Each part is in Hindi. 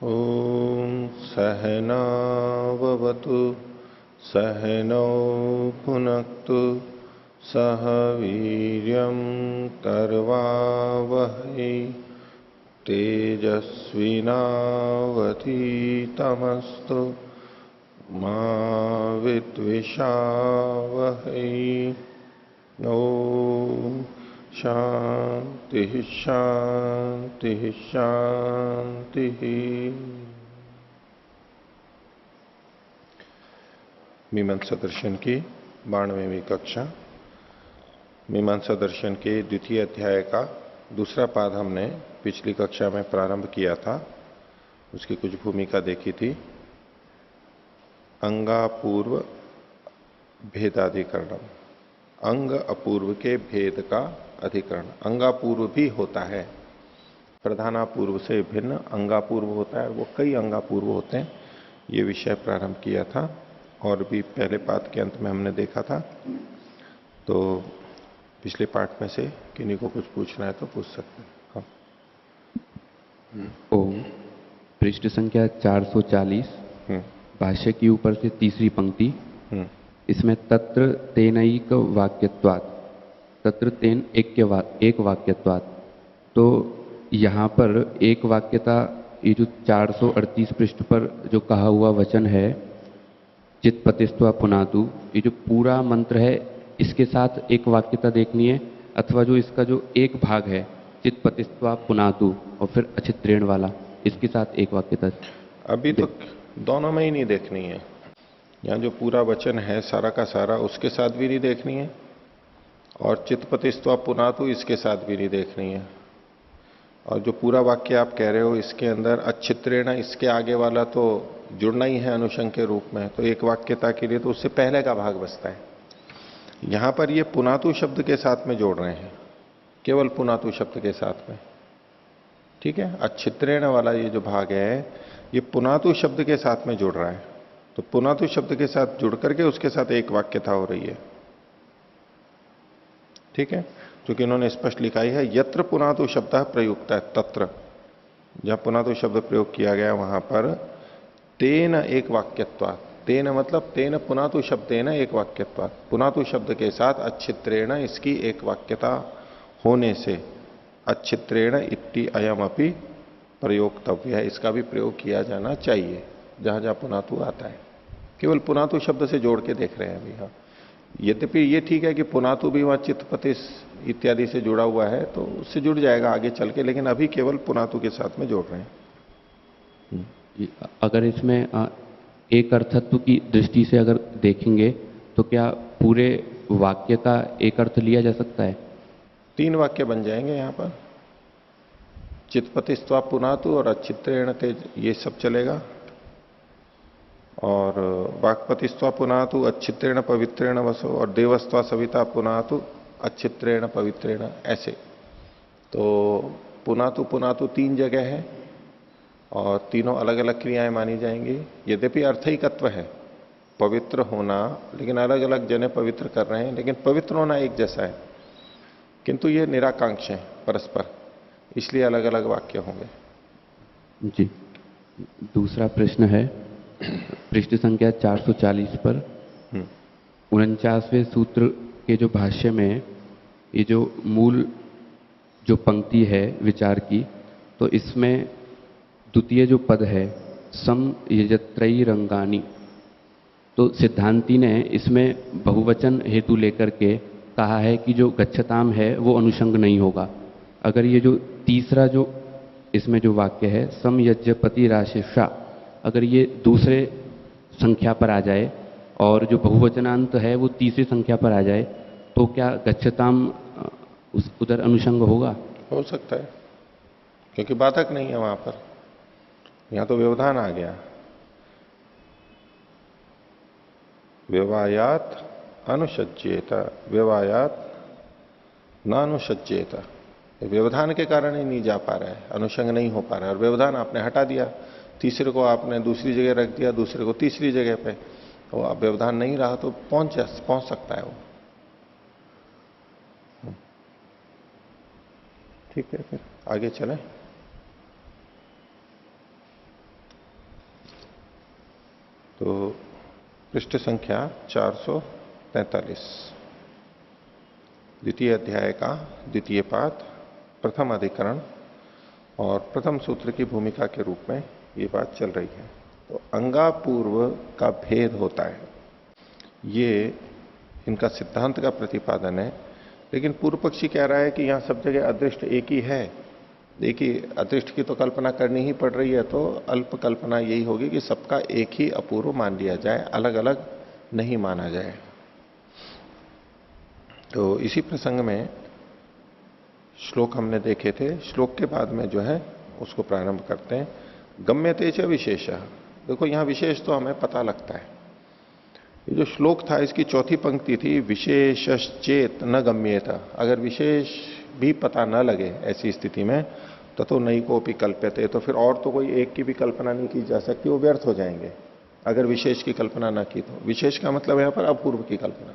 ॐ सहनाववतु सहनौ भुनक्तु सह वीर्यं करवावहै तेजस्विनावधीतमस्तु मा विद्विषावहै। ॐ शांति शांति शांति। मीमांसा दर्शन की 92वीं कक्षा। मीमांसा दर्शन के द्वितीय अध्याय का दूसरा पाद हमने पिछली कक्षा में प्रारंभ किया था। उसकी कुछ भूमिका देखी थी। अंगापूर्व भेदाधिकरणम, अंग अपूर्व के भेद का अधिकरण। अंगापूर्व भी होता है, प्रधानापूर्व से भिन्न अंगापूर्व होता है, वो कई अंगापूर्व होते हैं। ये विषय प्रारंभ किया था और भी पहले पाठ के अंत में हमने देखा था। तो पिछले पाठ में से किन्हीं को कुछ पूछना है तो पूछ सकते हैं। हाँ। ओम। पृष्ठ संख्या 440, भाष्य की ऊपर से तीसरी पंक्ति। इसमें तत्र तेनैक वाक्यत्वात्, तत्र तेन एक वाक्यत्वात्। तो यहाँ पर एक वाक्यता, ये जो 438 पृष्ठ पर जो कहा हुआ वचन है चित्पतिस्त्वा पुनातु, ये जो पूरा मंत्र है इसके साथ एक वाक्यता देखनी है, अथवा जो इसका जो एक भाग है चित्पतिस्त्वा पुनातु और फिर अचित्रेण वाला, इसके साथ एक वाक्यता। अभी तो दोनों में ही नहीं देखनी है। यहाँ जो पूरा वचन है सारा का सारा उसके साथ भी नहीं देखनी है, और चित्पतिस्त्वा पुनातु इसके साथ भी नहीं देखनी है। और जो पूरा वाक्य आप कह रहे हो इसके अंदर अच्छित्रेण, इसके आगे वाला तो जुड़ना ही है अनुषंग के रूप में, तो एक वाक्यता के लिए तो उससे पहले का भाग बचता है। यहां पर ये पुनातु शब्द के साथ में जोड़ रहे हैं, केवल पुनातु शब्द के साथ में। ठीक है, अच्छित्रेण वाला ये जो भाग है ये पुनातु शब्द के साथ में जुड़ रहा है। तो पुनातु शब्द के साथ जुड़ करके उसके साथ एक वाक्यता हो रही है। ठीक है, क्योंकि इन्होंने स्पष्ट लिखाई है यत्र पुनातु शब्द प्रयुक्त है, तत्र जहां पुनातु शब्द प्रयोग किया गया वहां पर तेन एक वाक्यत्वात्, तेन मतलब तेन पुनातु शब्देन एक वाक्यत्वात्, पुनातु शब्द के साथ अच्छित्रेण इसकी एक वाक्यता होने से अच्छित्रेण इति अयम अपि प्रयोक्तव्य है, इसका भी प्रयोग किया जाना चाहिए जहां जहां पुनातु आता है। केवल पुनातु शब्द से जोड़ के देख रहे हैं अभी। हाँ, यद्यपि ये ठीक है कि पुनातु भी वहां चित्तपतिस इत्यादि से जुड़ा हुआ है तो उससे जुड़ जाएगा आगे चल के, लेकिन अभी केवल पुनातु के साथ में जोड़ रहे हैं। अगर इसमें एक अर्थत्व की दृष्टि से अगर देखेंगे तो क्या पूरे वाक्य का एक अर्थ लिया जा सकता है? 3 वाक्य बन जाएंगे यहां पर, चित्पतिस्त्वा पुनातु और अच्छित्रेण तेज, ये सब चलेगा। और वाक्पतिस्त्वा पुनातु अच्छित्रेण पवित्रेण वसो, और देवस्त्वा सविता पुनातु अच्छित्रेण पवित्रेण, ऐसे। तो पुनातु पुनातु 3 जगह है और तीनों अलग अलग क्रियाएं मानी जाएंगी। यद्यपि अर्थैकत्व है, पवित्र होना, लेकिन अलग अलग जने पवित्र कर रहे हैं, लेकिन पवित्र होना एक जैसा है, किंतु ये निराकांक्ष है परस्पर, इसलिए अलग अलग वाक्य होंगे। जी। दूसरा प्रश्न है पृष्ठ संख्या 440 पर 49वें सूत्र के जो भाष्य में ये जो मूल जो पंक्ति है विचार की, तो इसमें द्वितीय जो पद है सम यजत्रयी रंगानी, तो सिद्धांती ने इसमें बहुवचन हेतु लेकर के कहा है कि जो गच्छताम है वो अनुषंग नहीं होगा। अगर ये जो तीसरा जो इसमें जो वाक्य है सम यज्ञपति राशिषा, अगर ये दूसरे संख्या पर आ जाए और जो बहुवचनांत है वो तीसरी संख्या पर आ जाए, तो क्या गच्छताम उधर अनुषंग होगा? हो सकता है, क्योंकि बाधक नहीं है वहां पर, यहां तो व्यवधान आ गया। व्यवायात अनुसज्जेत, व्यवायात न अनुसज्जेत, व्यवधान के कारण ही नहीं जा पा रहा है, अनुषंग नहीं हो पा रहा है। और व्यवधान आपने हटा दिया, तीसरे को आपने दूसरी जगह रख दिया, दूसरे को तीसरी जगह पे, तो अब व्यवधान नहीं रहा तो पहुंच सकता है वो। ठीक है, फिर आगे चलें। तो पृष्ठ संख्या 443, द्वितीय अध्याय का द्वितीय पाठ, प्रथम अधिकरण और प्रथम सूत्र की भूमिका के रूप में ये बात चल रही है। तो अंगापूर्व का भेद होता है, ये इनका सिद्धांत का प्रतिपादन है। लेकिन पूर्व पक्षी कह रहा है कि यहां सब जगह अदृष्ट एक ही है। देखिए, अदृष्ट की तो कल्पना करनी ही पड़ रही है, तो अल्प कल्पना यही होगी कि सबका एक ही अपूर्व मान लिया जाए, अलग अलग नहीं माना जाए। तो इसी प्रसंग में श्लोक हमने देखे थे, श्लोक के बाद में जो है उसको प्रारंभ करते हैं। गम्यते च विशेष। देखो यहां विशेष तो हमें पता लगता है। ये जो श्लोक था इसकी चौथी पंक्ति थी, विशेषश्चेत न गम्येत। अगर विशेष भी पता न लगे ऐसी स्थिति में तो नई कोपी कल्प्यते, तो फिर और तो कोई एक की भी कल्पना नहीं की जा सकती, वो व्यर्थ हो जाएंगे अगर विशेष की कल्पना न की। तो विशेष का मतलब यहां पर अपूर्व की कल्पना।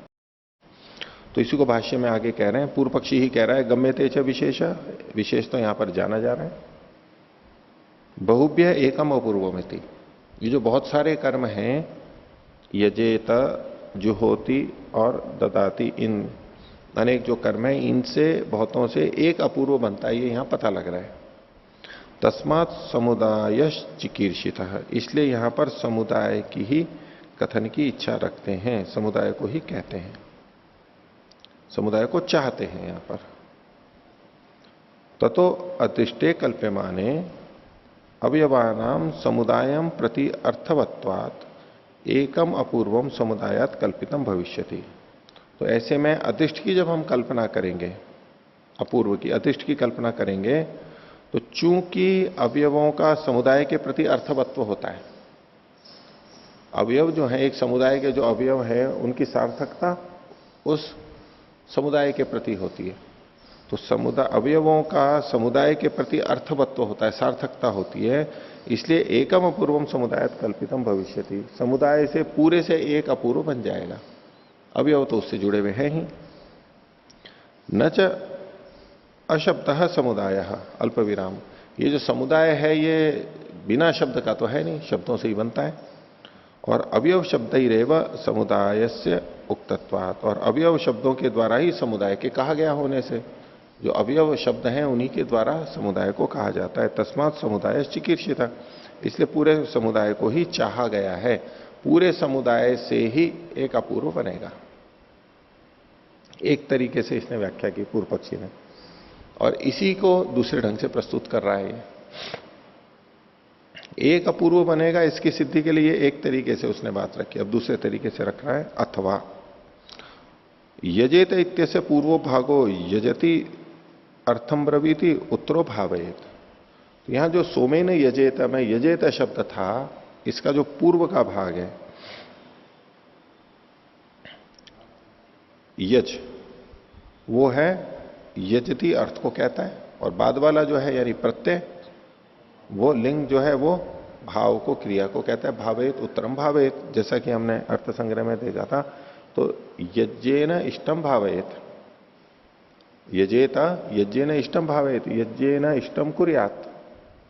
तो इसी को भाष्य में आगे कह रहे हैं, पूर्व पक्षी ही कह रहा है गम्यते च विशेष। विशेष तो यहां पर जाना जा रहा है। बहुभ्य एकम अपूर्वमिति। ये जो बहुत सारे कर्म हैं, यजेत, जुहोति और ददाति, इन अनेक जो कर्म है इनसे बहुतों से एक अपूर्व बनता है, ये यहां पता लग रहा है। तस्मात् समुदाय चिकीर्षित, इसलिए यहां पर समुदाय की ही कथन की इच्छा रखते हैं, समुदाय को ही कहते हैं, समुदाय को चाहते हैं यहां पर। ततो अदृष्टे कल्प्यमाने अवयवानाम समुदायम प्रति अर्थवत्वात् एकम अपूर्वम समुदायात कल्पितम भविष्यति। तो ऐसे में अदृष्ट की जब हम कल्पना करेंगे, अपूर्व की अदृष्ट की कल्पना करेंगे, तो चूंकि अवयवों का समुदाय के प्रति अर्थवत्व होता है, अवयव जो है एक समुदाय के जो अवयव है उनकी सार्थकता उस समुदाय के प्रति होती है। तो समुदाय अवयवों का समुदाय के प्रति अर्थवत्व होता है, सार्थकता होती है। इसलिए एकम अपूर्वम समुदायत कल्पितम भविष्यति, समुदाय से पूरे से एक अपूर्व बन जाएगा। अवयव तो उससे जुड़े हुए हैं ही। न च अशब्द समुदाय अल्प विराम, ये जो समुदाय है ये बिना शब्द का तो है नहीं, शब्दों से ही बनता है। और अवयव शब्द ही रेव समुदाय से उक्तत्वात्, और अवयव शब्दों के द्वारा ही समुदाय के कहा गया होने से, जो अवयव शब्द हैं उन्हीं के द्वारा समुदाय को कहा जाता है। तस्मात् समुदाय चिकीर्षित, इसलिए पूरे समुदाय को ही चाहा गया है, पूरे समुदाय से ही एक अपूर्व बनेगा। एक तरीके से इसने व्याख्या की पूर्व पक्षी ने, और इसी को दूसरे ढंग से प्रस्तुत कर रहा है। एक अपूर्व बनेगा, इसकी सिद्धि के लिए एक तरीके से उसने बात रखी, अब दूसरे तरीके से रख रहा है। अथवा यजेत इत्यस्य पूर्वो भागो यजति अर्थम ब्रवीति उत्तरो भावेत। तो यहां जो सोमेन यजेत में यजेत शब्द था, इसका जो पूर्व का भाग है यज, वो है यजति अर्थ को कहता है, और बाद वाला जो है यानी प्रत्यय, वो लिंग जो है वो भाव को, क्रिया को कहता है। भावेत उत्तरम भावेत, जैसा कि हमने अर्थ संग्रह में देखा था। तो यज्ञेन इष्टम भावेत, यजेता यज्ञेन इष्टम भावेत, यज्ञेन इष्टम कुर्यात,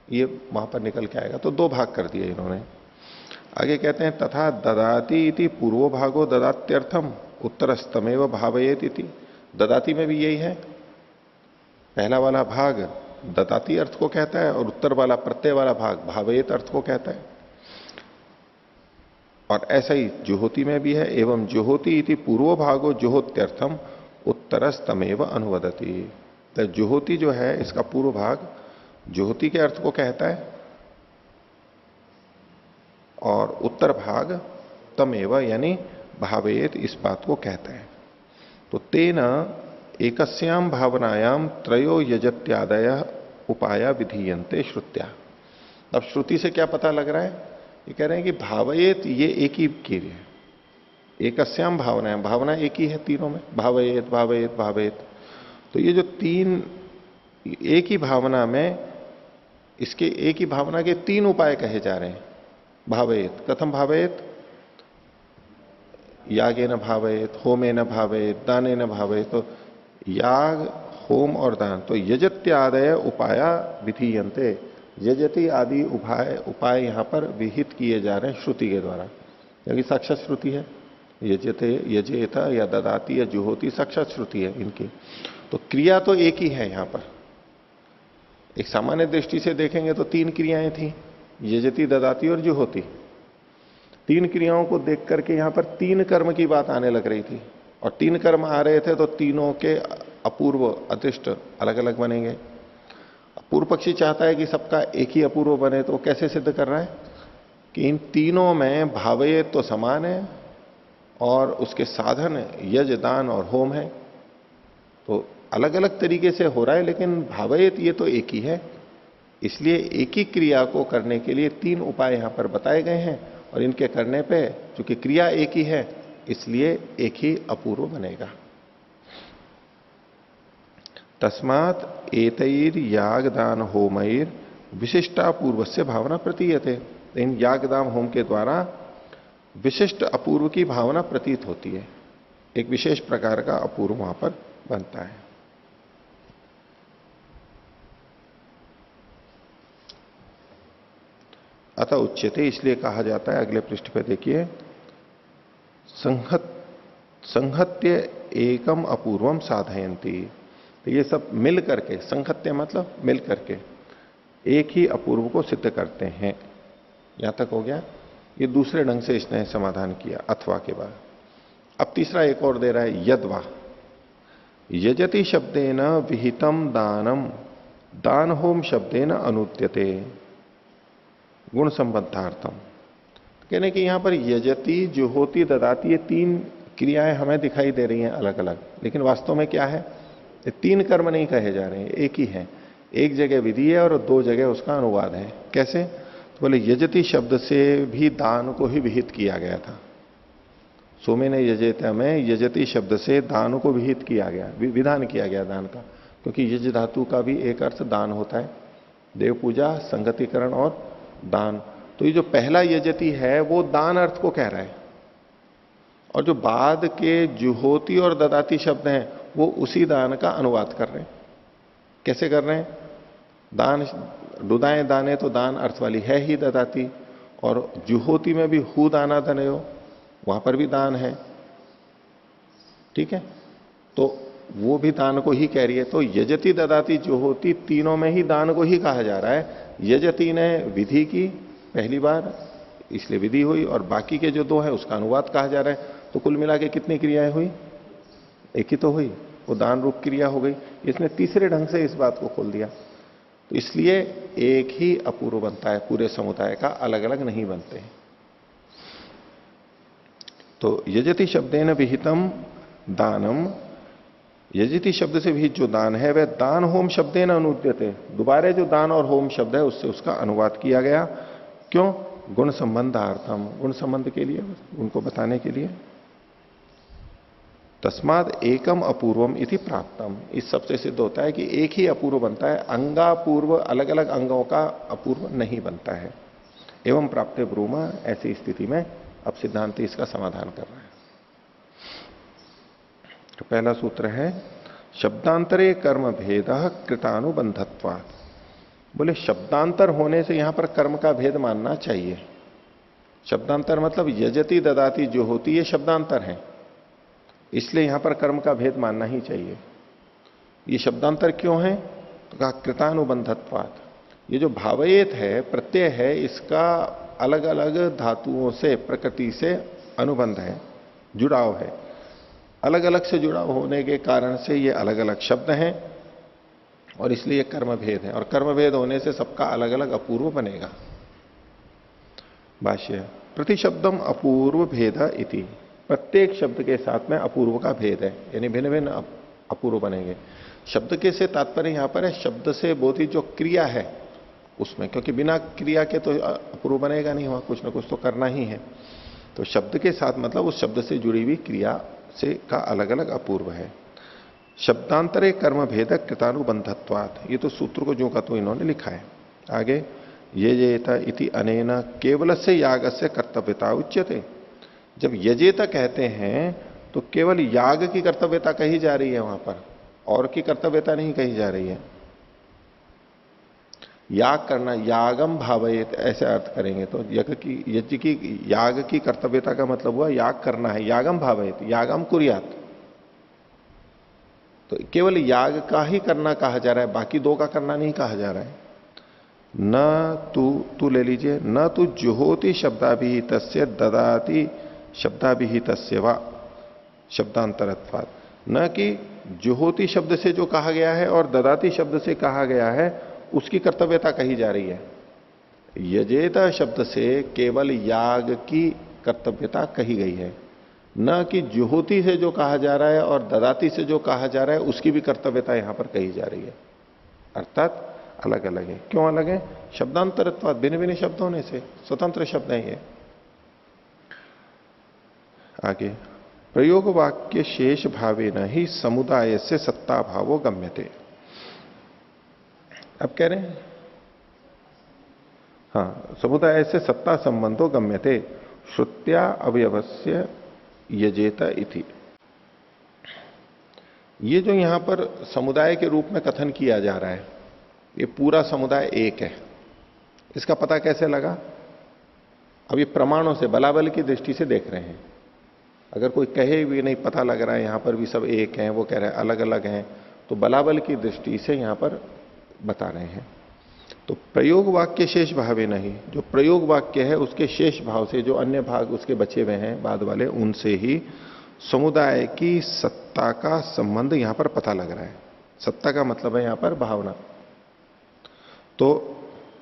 ये वहां पर निकल के आएगा। तो दो भाग कर दिए इन्होंने। आगे कहते हैं तथा ददाति इति पूर्वो भागो ददात्यर्थम उत्तरस्तमेव भावयेत इति। ददाति में भी यही है, पहला वाला भाग ददाति अर्थ को कहता है और उत्तर वाला प्रत्यय वाला भाग भावयेत अर्थ को कहता है। और ऐसा ही जुहोति में भी है, एवं जुहोति इति पूर्वो भागो जुहोत्यर्थम उत्तरस्तमेव अनुवदति। तो जुहोति जो है इसका पूर्व भाग जुहोति के अर्थ को कहता है, और उत्तर भाग तमेव यानी भावेत इस बात को कहता है। तो तेन एकस्याम भावनायाम त्रयो यजत्यादय उपाया विधीयन्ते श्रुत्या। अब श्रुति से क्या पता लग रहा है? ये कह रहे हैं कि भावयेत ये एक ही क्रिया है, एकस्याम भावनायाम, भावना एक ही है तीनों में, भावयेत भावयेत भावेत। तो ये जो तीन एक ही भावना में, इसके एक ही भावना के तीन उपाय कहे जा रहे हैं। भावयेत, कथम भावयेत? यागे न भावयेत, होमे न भावयेत, दाने न भावयेत। तो याग, होम और दान, तो यजत्यादय उपाया विधीयन्ते, यजति आदि उपाय यहां पर विहित किए जा रहे हैं श्रुति के द्वारा। क्योंकि साक्षात श्रुति है। यजते, यजेत या ददाती या जुहोती साक्षात श्रुति है इनकी। तो क्रिया तो एक ही है यहां पर। एक सामान्य दृष्टि से देखेंगे तो तीन क्रियाएं थी, यजती, ददाती और जुहोती। तीन क्रियाओं को देख करके यहां पर तीन कर्म की बात आने लग रही थी, और तीन कर्म आ रहे थे तो तीनों के अपूर्व अदृष्ट अलग अलग बनेंगे। पूर्व पक्षी चाहता है कि सबका एक ही अपूर्व बने, तो वो कैसे सिद्ध कर रहा है कि इन तीनों में भावये तो समान है और उसके साधन यज, दान और होम है। तो अलग अलग तरीके से हो रहा है, लेकिन भावयत ये तो एक ही है। इसलिए एक ही क्रिया को करने के लिए तीन उपाय यहां पर बताए गए हैं, और इनके करने पे चूंकि क्रिया एक ही है इसलिए एक ही अपूर्व बनेगा। तस्मात एतैर याग दान होमैर विशिष्टा पूर्व से भावना प्रतीयते। इन याग दान होम के द्वारा विशिष्ट अपूर्व की भावना प्रतीत होती है, एक विशेष प्रकार का अपूर्व वहां पर बनता है। अतः उच्यते, इसलिए कहा जाता है, अगले पृष्ठ पे देखिए, संहत्य एकम अपूर्वम साधयंती। तो ये सब मिल करके, संहत्य मतलब मिल करके एक ही अपूर्व को सिद्ध करते हैं। यहां तक हो गया। ये दूसरे ढंग से इसने समाधान किया अथवा के बाद। अब तीसरा एक और दे रहा है, यदवा। यजति शब्देन विहितम दानम दान होम शब्देन अनुद्यते गुण संबंधार्थम। कहने कि यहां पर यजति, जुहोति, ददाती, ये तीन क्रियाएं हमें दिखाई दे रही हैं अलग अलग, लेकिन वास्तव में क्या है, ये तीन कर्म नहीं कहे जा रहे हैं, एक ही है। एक जगह विधि है और दो जगह उसका अनुवाद है। कैसे? तो बोले यजति शब्द से भी दान को ही विहित किया गया था। सोमे ने यजेता में यजति शब्द से दान को विहित किया गया, विधान किया गया दान का, क्योंकि यज धातु का भी एक अर्थ दान होता है, देव पूजा, संगतिकरण और दान। तो ये जो पहला यजति है वो दान अर्थ को कह रहा है, और जो बाद के जुहोती और ददाती शब्द हैं वो उसी दान का अनुवाद कर रहे हैं। कैसे कर रहे हैं? दान, डुदाएं दाने तो दान अर्थ वाली है ही ददाती, और जुहोती में भी हु दाना धनयो, वहां पर भी दान है। ठीक है, तो वो भी दान को ही कह रही है। तो यजति, ददाती, जुहोती तीनों में ही दान को ही कहा जा रहा है। यजति ने विधि की पहली बार, इसलिए विधि हुई, और बाकी के जो दो है उसका अनुवाद कहा जा रहा है। तो कुल मिला के कितनी क्रियाएं हुई? एक ही तो हुई, वो दान रूप क्रिया हो गई। इसने तीसरे ढंग से इस बात को खोल दिया। तो इसलिए एक ही अपूर्व बनता है, पूरे समुदाय का अलग अलग नहीं बनते हैं। तो यजति शब्देन विहितम दानम, यजति शब्द से भी जो दान है वह दान होम शब्देन अनुद्यते। दोबारा जो दान और होम शब्द है उससे उसका अनुवाद किया गया। क्यों? गुण संबंधार्थम, गुण संबंध के लिए, उनको बताने के लिए। तस्माद एकम अपूर्वम इति प्राप्तम। इस सबसे सिद्ध होता है कि एक ही अपूर्व बनता है, अंगापूर्व अलग अलग अंगों का अपूर्व नहीं बनता है। एवं प्राप्त ब्रूमा, ऐसी स्थिति में अब सिद्धांत इसका समाधान कर रहा है। तो पहला सूत्र है शब्दांतरे कर्म भेद कृतानुबंधत्वात्। बोले शब्दांतर होने से यहां पर कर्म का भेद मानना चाहिए। शब्दांतर मतलब यजति, ददाती, जो होती है शब्दांतर है, इसलिए यहां पर कर्म का भेद मानना ही चाहिए। ये शब्दांतर क्यों है? तो कहा कृतानुबंधत्वात्। ये जो भावयेत है, प्रत्यय है, इसका अलग अलग धातुओं से, प्रकृति से अनुबंध है, जुड़ाव है। अलग अलग से जुड़ाव होने के कारण से ये अलग अलग शब्द हैं, और इसलिए कर्म भेद है, और कर्म भेद होने से सबका अलग अलग अपूर्व बनेगा। भाष्य प्रतिशब्दम अपूर्व भेद इति। प्रत्येक शब्द के साथ में अपूर्व का भेद है, यानी भिन्न भिन्न अपूर्व बनेंगे। शब्द के से तात्पर्य यहां पर है शब्द से बोधित जो क्रिया है उसमें, क्योंकि बिना क्रिया के तो अपूर्व बनेगा नहीं, वहां कुछ ना कुछ तो करना ही है। तो शब्द के साथ मतलब उस शब्द से जुड़ी हुई क्रिया से का अलग अलग अपूर्व है। शब्दांतरे कर्म भेदक कृतानुबंधत्वात्। ये तो सूत्र को जो का तो इन्होंने लिखा है। आगे यजेत इति अनेन केवल से याग से कर्तव्यता उच्यते। जब यजेत कहते हैं तो केवल याग की कर्तव्यता कही जा रही है वहां पर, और की कर्तव्यता नहीं कही जा रही है। याग करना, यागम भावयेत ऐसे अर्थ करेंगे तो यज्ञ की याग की कर्तव्यता का मतलब हुआ याग करना है, यागम भावयेत, यागम कुर्यात। तो केवल याग का ही करना कहा जा रहा है, बाकी दो का करना नहीं कहा जा रहा है। न तू ले लीजिए, न तू जुहोति शब्दाभिहित ददाति शब्दाभिहित वा शब्दांतरत्वात्, न कि जुहोति शब्द से जो कहा गया है और ददाति शब्द से कहा गया है उसकी कर्तव्यता कही जा रही है। यजेत शब्द से केवल याग की कर्तव्यता कही गई है, न कि जुहोति से जो कहा जा रहा है और ददाति से जो कहा जा रहा है उसकी भी कर्तव्यता यहां पर कही जा रही है। अर्थात अलग अलग है। क्यों अलग है? शब्दांतरत्वात्, भिन्न भिन्न शब्द होने से, स्वतंत्र शब्द है ये। आगे, प्रयोग वाक्य शेष भावे न ही समुदाय से सत्ता भावो गम्यते। अब कह रहे हैं हाँ, समुदाय से सत्ता संबंधो गम्यते श्रुत्या अवयवस्य यजेत इति। ये जो यहां पर समुदाय के रूप में कथन किया जा रहा है, ये पूरा समुदाय एक है, इसका पता कैसे लगा? अब ये प्रमाणों से, बलाबल की दृष्टि से देख रहे हैं। अगर कोई कहे भी नहीं पता लग रहा है यहां पर भी सब एक हैं, वो कह रहे हैं अलग अलग हैं, तो बलाबल की दृष्टि से यहां पर बता रहे हैं। तो प्रयोग वाक्य शेष भावे नहीं, जो प्रयोग वाक्य है उसके शेष भाव से, जो अन्य भाग उसके बचे हुए हैं बाद वाले, उनसे ही समुदाय की सत्ता का संबंध यहां पर पता लग रहा है। सत्ता का मतलब है यहां पर भावना। तो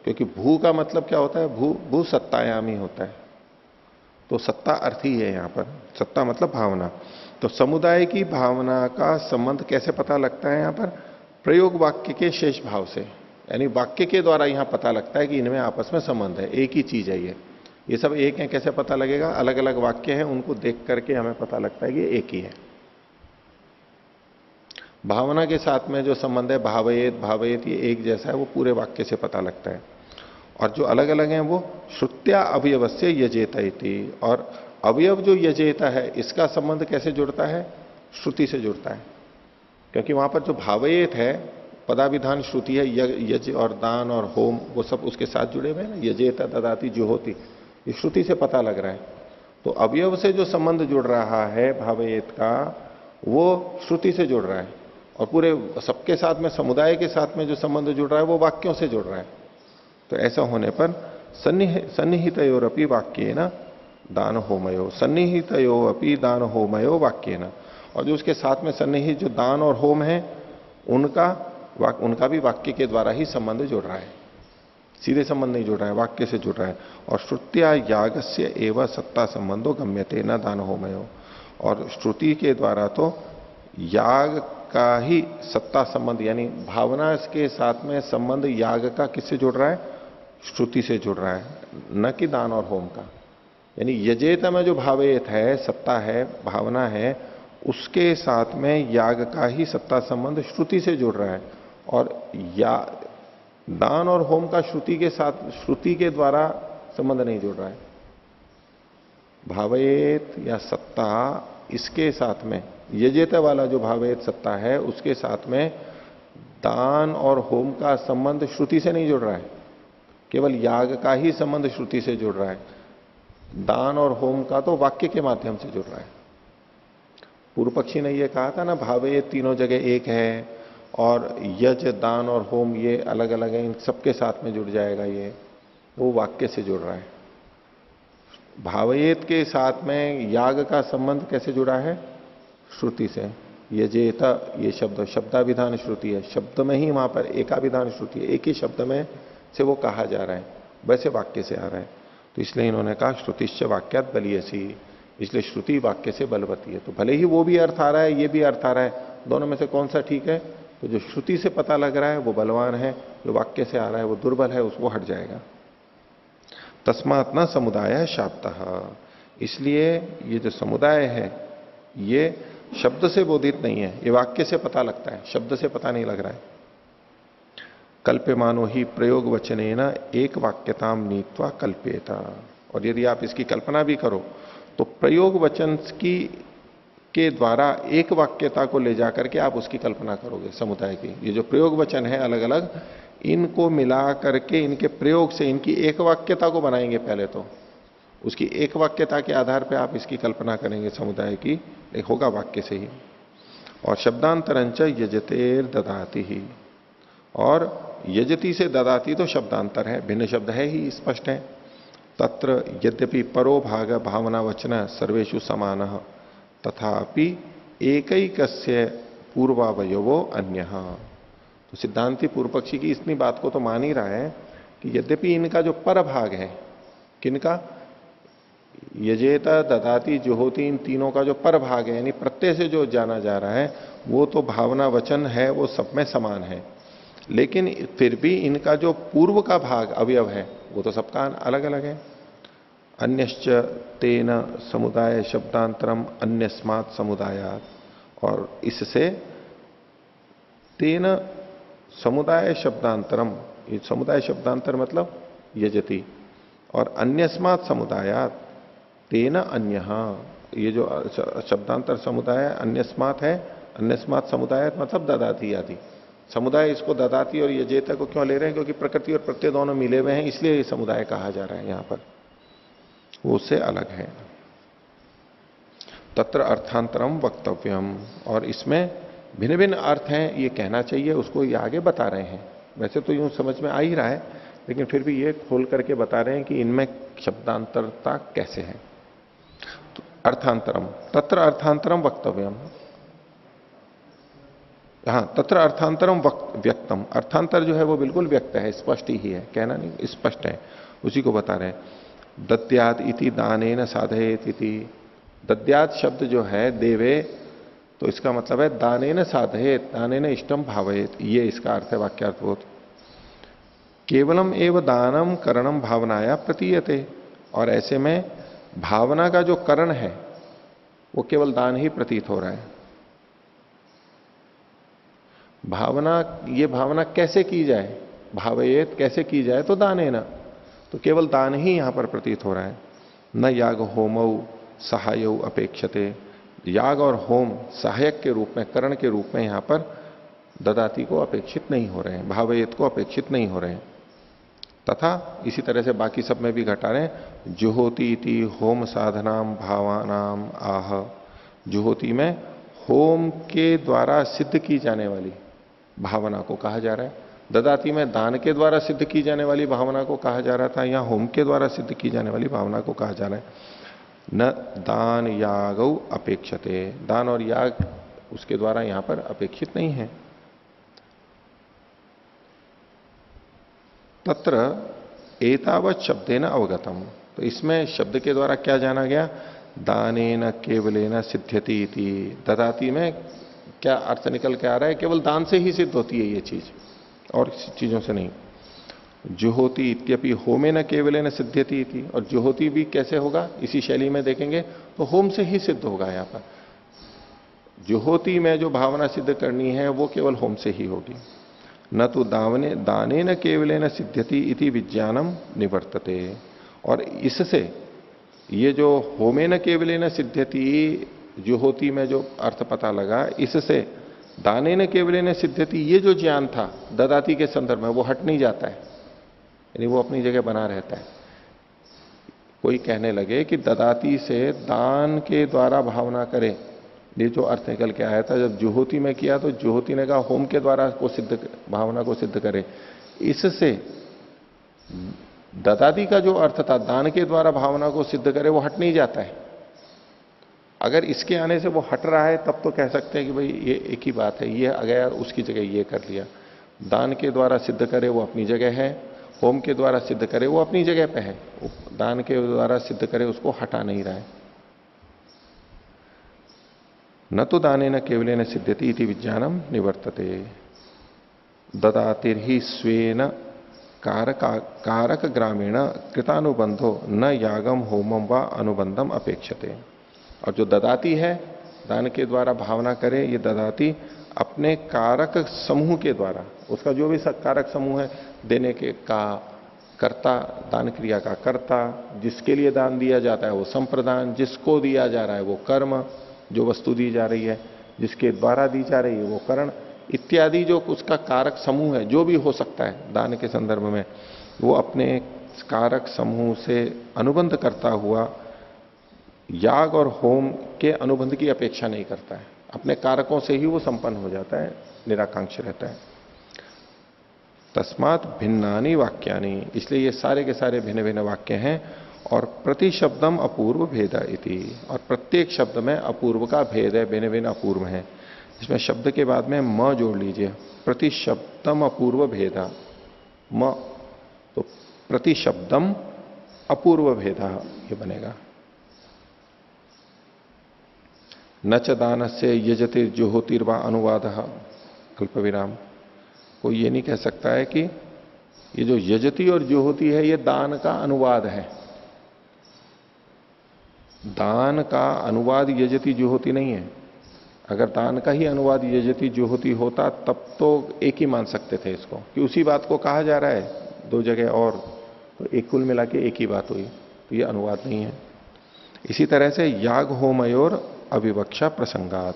क्योंकि भू का मतलब क्या होता है? भू सत्तायामी होता है, तो सत्ता अर्थ ही है यहां पर। सत्ता मतलब भावना। तो समुदाय की भावना का संबंध कैसे पता लगता है? यहां पर प्रयोग वाक्य के शेष भाव से, यानी वाक्य के द्वारा यहां पता लगता है कि इनमें आपस में संबंध है, एक ही चीज है ये सब एक है। कैसे पता लगेगा? अलग अलग वाक्य हैं, उनको देख करके हमें पता लगता है कि एक ही है। भावना के साथ में जो संबंध है भावयेत भावयेत, ये एक जैसा है, वो पूरे वाक्य से पता लगता है। और जो अलग अलग हैं वो श्रुत्या अवयवस्य यजेत इति। और अवयव जो यजेता है इसका संबंध कैसे जुड़ता है? श्रुति से जुड़ता है, क्योंकि वहां पर जो भावयेत है पदाभिधान श्रुति है, यज और दान और होम वो सब उसके साथ जुड़े हुए हैं ना, यजेत ददाति जो होती, ये श्रुति से पता लग रहा है। तो अवयव से जो संबंध जुड़ रहा है भावयेत का, वो श्रुति से जुड़ रहा है, और पूरे सबके साथ में, समुदाय के साथ में जो संबंध जुड़ रहा है वो वाक्यों से जुड़ रहा है। तो ऐसा होने पर सन्निहितयोरपि वाक्येन दान होमयो, सन्निहितयोरपि दान होमयो वाक्येन। और जो उसके साथ में सन्निहित जो दान और होम है उनका भी वाक्य के द्वारा ही संबंध जुड़ रहा है, सीधे संबंध नहीं जुड़ रहा है, वाक्य से जुड़ रहा है। और श्रुत्या यागस्य एवं सत्ता संबंधो गम्यते न दान होमयो। और श्रुति के द्वारा तो याग का ही सत्ता संबंध, यानी भावना के साथ में संबंध याग का किससे जुड़ रहा है? श्रुति से जुड़ रहा है, न कि दान और होम का। यानी यजेत में जो भावयेत है, सत्ता है, भावना है, उसके साथ में याग का ही सत्ता संबंध श्रुति से जुड़ रहा है। और या दान और होम का श्रुति के साथ, श्रुति के द्वारा संबंध नहीं जुड़ रहा है। भावयेत या सत्ता, इसके साथ में यजेत वाला जो भावयेत सत्ता है उसके साथ में दान और होम का संबंध श्रुति से नहीं जुड़ रहा है, केवल याग का ही संबंध श्रुति से जुड़ रहा है। दान और होम का तो वाक्य के माध्यम से जुड़ रहा है। पूर्व पक्षी ने यह कहा था ना, भावयेत तीनों जगह एक है और यज दान और होम ये अलग अलग है, इन सबके साथ में जुड़ जाएगा, ये वो वाक्य से जुड़ रहा है। भावयेत के साथ में याग का संबंध कैसे जुड़ा है? श्रुति से। यजेत ये शब्द शब्दाभिधान श्रुति है, शब्द में ही वहां पर एकाभिधान श्रुति है, एक ही शब्द में से वो कहा जा रहा है, वैसे वाक्य से आ रहा है। तो इसलिए इन्होंने कहा श्रुतिश्च वाक्यात बलीयसी, इसलिए श्रुति वाक्य से बलवती है। तो भले ही वो भी अर्थ आ रहा है, ये भी अर्थ आ रहा है, दोनों में से कौन सा ठीक है? तो जो श्रुति से पता लग रहा है वो बलवान है, जो वाक्य से आ रहा है वो दुर्बल है, उसको हट जाएगा। तस्मात् न समुदाय शाब्दः, इसलिए ये जो समुदाय है ये शब्द से बोधित नहीं है, ये वाक्य से पता लगता है, शब्द से पता नहीं लग रहा है। कल्प्यमानो ही प्रयोग वचनेन एक वाक्यताम नीत्वा कल्प्येता। और यदि आप इसकी कल्पना भी करो तो प्रयोग वचन की के द्वारा एक वाक्यता को ले जाकर के आप उसकी कल्पना करोगे समुदाय की। ये जो प्रयोग वचन है अलग अलग, इनको मिला करके इनके प्रयोग से इनकी एक वाक्यता को बनाएंगे पहले तो। उसकी एक वाक्यता के आधार पर आप इसकी कल्पना करेंगे समुदाय की, एक होगा वाक्य से ही। और शब्दांतरंच यजतेर ददाति ही, और यजति से ददाति तो शब्दांतर है, भिन्न शब्द है ही, स्पष्ट है। तत्र यद्यपि परो भाग भावना वचन सर्वेषु समान तथापि एकैकस्य पूर्वावयवो अन्यः। तो सिद्धांति पूर्व पक्षी की इतनी बात को तो मान ही रहा है कि यद्यपि इनका जो पर भाग है, किनका, यजेता ददाती जुहोती, इन तीनों का जो पर भाग है यानी प्रत्यय से जो जाना जा रहा है वो तो भावना वचन है, वो सब में समान है। लेकिन फिर भी इनका जो पूर्व का भाग अवयव है वो तो सबका अलग अलग है। अन्यश्च तेन समुदाय शब्दांतरम अन्यस्मात् समुदायात्, और इससे तेन समुदाय शब्दांतरम, ये समुदाय शब्दांतर मतलब यजति, और अन्यस्मात् समुदायात् तेन अन्यः, ये जो शब्दांतर समुदाय अन्यस्मात् है, अन्यस्मात् समुदायात् मतलब ददाती आदि समुदाय, इसको ददाती और यजेता को क्यों ले रहे हैं, क्योंकि प्रकृति और प्रत्यय दोनों मिले हुए हैं, इसलिए ये समुदाय कहा जा रहा है यहां पर, वो उससे अलग है। तत्र अर्थांतरम वक्तव्यम, और इसमें भिन्न भिन्न अर्थ हैं ये कहना चाहिए, उसको ये आगे बता रहे हैं। वैसे तो यूं समझ में आ ही रहा है, लेकिन फिर भी ये खोल करके बता रहे हैं कि इनमें शब्दांतरता कैसे है। तो अर्थांतरम, तत्र अर्थांतरम वक्तव्यम, हाँ, तत्र अर्थांतरम व्यक्तम, अर्थांतर जो है वो बिल्कुल व्यक्त है, स्पष्ट ही है, कहना नहीं, स्पष्ट है, उसी को बता रहे हैं। दद्यात इति दानेन साधयेत इति, दद्यात शब्द जो है देवे, तो इसका मतलब है दानेन साधयेत, दानेन इष्टम भावयेत, ये इसका अर्थ है वाक्यार्थबोध। केवलम एव दानम करणम भावनाया प्रतीयते, और ऐसे में भावना का जो करण है वो केवल दान ही प्रतीत हो रहा है। भावना, ये भावना कैसे की जाए, भावयेत कैसे की जाए, तो दानेन, तो केवल दान ही यहां पर प्रतीत हो रहा है। न याग होमौ सहायौ अपेक्षते, याग और होम सहायक के रूप में, करण के रूप में यहां पर ददाती को अपेक्षित नहीं हो रहे हैं, भावयेत को अपेक्षित नहीं हो रहे हैं। तथा इसी तरह से बाकी सब में भी घटा रहे हैं। जुहोती इति होम साधनाम भावानाम आह, जुहोती में होम के द्वारा सिद्ध की जाने वाली भावना को कहा जा रहा है। ददाती में दान के द्वारा सिद्ध की जाने वाली भावना को कहा जा रहा था, यहां होम के द्वारा सिद्ध की जाने वाली भावना को कहा जा रहा है। न दान यागौ अपेक्षते, दान और याग उसके द्वारा यहां पर अपेक्षित नहीं है। तत्र एतावत शब्देन अवगतम, तो इसमें शब्द के द्वारा क्या जाना गया, दानेन केवलेन सिद्ध्यति इति, ददाती में क्या अर्थ निकल के आ रहा है, केवल दान से ही सिद्ध होती है ये चीज, और किसी चीजों से नहीं। जुहोती इत्यपि होमेन केवलेन सिद्ध्यति इति, और जुहोती भी कैसे होगा, इसी शैली में देखेंगे तो होम से ही सिद्ध होगा। यहां पर जुहोती में जो भावना सिद्ध करनी है वो केवल होम से ही होगी। न तो दाने न केवलेन सिद्ध्यति इति विज्ञानम निवर्तते, और इससे ये जो होमेन केवलेन सिद्ध्यति जुहोती में जो अर्थ पता लगा, इससे दाने न केवलेन सिद्ध्यति ये जो ज्ञान था ददाती के संदर्भ में वो हट नहीं जाता है, यानी वो अपनी जगह बना रहता है। कोई कहने लगे कि ददाती से दान के द्वारा भावना करे, ये जो अर्थ निकल के आया था, जब जुहोती में किया तो जुहोती ने कहा होम के द्वारा को सिद्ध, भावना को सिद्ध करे, इससे ददाती का जो अर्थ था दान के द्वारा भावना को सिद्ध करे वो हट नहीं जाता है। अगर इसके आने से वो हट रहा है तब तो कह सकते हैं कि भाई ये एक ही बात है, ये अगर उसकी जगह ये कर लिया, दान के द्वारा सिद्ध करे वो अपनी जगह है, होम के द्वारा सिद्ध करे वो अपनी जगह पे है, दान के द्वारा सिद्ध करे उसको हटा नहीं रहा है। न तो दाने न केवलेन सिद्ध्यति इति विज्ञानम निवर्तते, ददातिर्हि स्वेन कारक ग्रामीण कृतानुबंधो न यागम होमम व अनुबंधम अपेक्षते। और जो ददाती है, दान के द्वारा भावना करे, ये ददाती अपने कारक समूह के द्वारा, उसका जो भी कारक समूह है, देने के का कर्ता, दान क्रिया का कर्ता, जिसके लिए दान दिया जाता है वो संप्रदान, जिसको दिया जा रहा है वो कर्म, जो वस्तु दी जा रही है जिसके द्वारा दी जा रही है वो करण, इत्यादि जो उसका कारक समूह है, जो भी हो सकता है दान के संदर्भ में, वो अपने कारक समूह से अनुबंध करता हुआ याग और होम के अनुबंध की अपेक्षा नहीं करता है। अपने कारकों से ही वो संपन्न हो जाता है, निराकांक्ष रहता है। तस्मात भिन्नानि वाक्यानि, इसलिए ये सारे के सारे भिन्न भिन्न वाक्य हैं। और प्रति शब्दम अपूर्व भेदा इति, और प्रत्येक शब्द में अपूर्व का भेद है, भिन्न भिन्न अपूर्व है। इसमें शब्द के बाद में म जोड़ लीजिए, प्रति शब्दम अपूर्व भेदा, म तो प्रति शब्दम अपूर्व भेदा ये बनेगा। न च दान से यजतिर जुहोतिर्वा अनुवाद, अल्प विराम। कोई ये नहीं कह सकता है कि ये जो यजति और जुहोति है ये दान का अनुवाद है। दान का अनुवाद यजति जुहोति नहीं है। अगर दान का ही अनुवाद यजति जुहोति होता तब तो एक ही मान सकते थे इसको, कि उसी बात को कहा जा रहा है दो जगह और, तो एक कुल मिला के एक ही बात हुई, तो ये अनुवाद नहीं है। इसी तरह से याग होमयोर अविवक्षा प्रसंगात,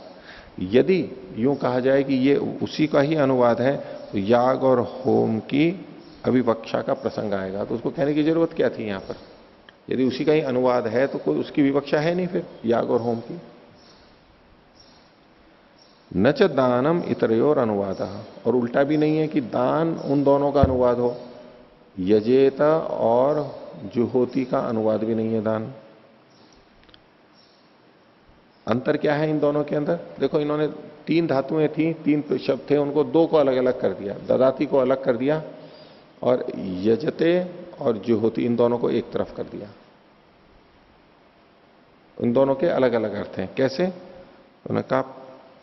यदि यूं कहा जाए कि ये उसी का ही अनुवाद है तो याग और होम की अविवक्षा का प्रसंग आएगा, तो उसको कहने की जरूरत क्या थी यहां पर? यदि उसी का ही अनुवाद है तो कोई उसकी विवक्षा है नहीं फिर याग और होम की। न च दानम इतरयोर अनुवाद, और उल्टा भी नहीं है कि दान उन दोनों का अनुवाद हो, यजेता और जुहोति का अनुवाद भी नहीं है दान। अंतर क्या है इन दोनों के अंदर? देखो, इन्होंने तीन धातुएं थी, तीन शब्द थे, उनको दो को अलग अलग कर दिया, ददाती को अलग कर दिया और यजते और जुहोति इन दोनों को एक तरफ कर दिया। इन दोनों के अलग अलग अर्थ हैं। कैसे? उन्होंने कहा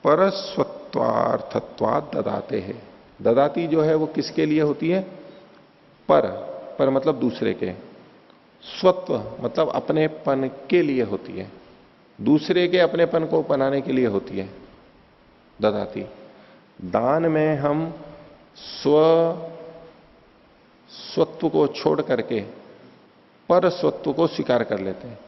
परस्वत्वार्थत्वाद ददाते है। ददाती जो है वो किसके लिए होती है? पर मतलब दूसरे के, स्वत्व मतलब अपनेपन के लिए होती है, दूसरे के अपनेपन को बनाने के लिए होती है ददाती। दान में हम स्वत्व को छोड़ करके पर स्वत्व को स्वीकार कर लेते हैं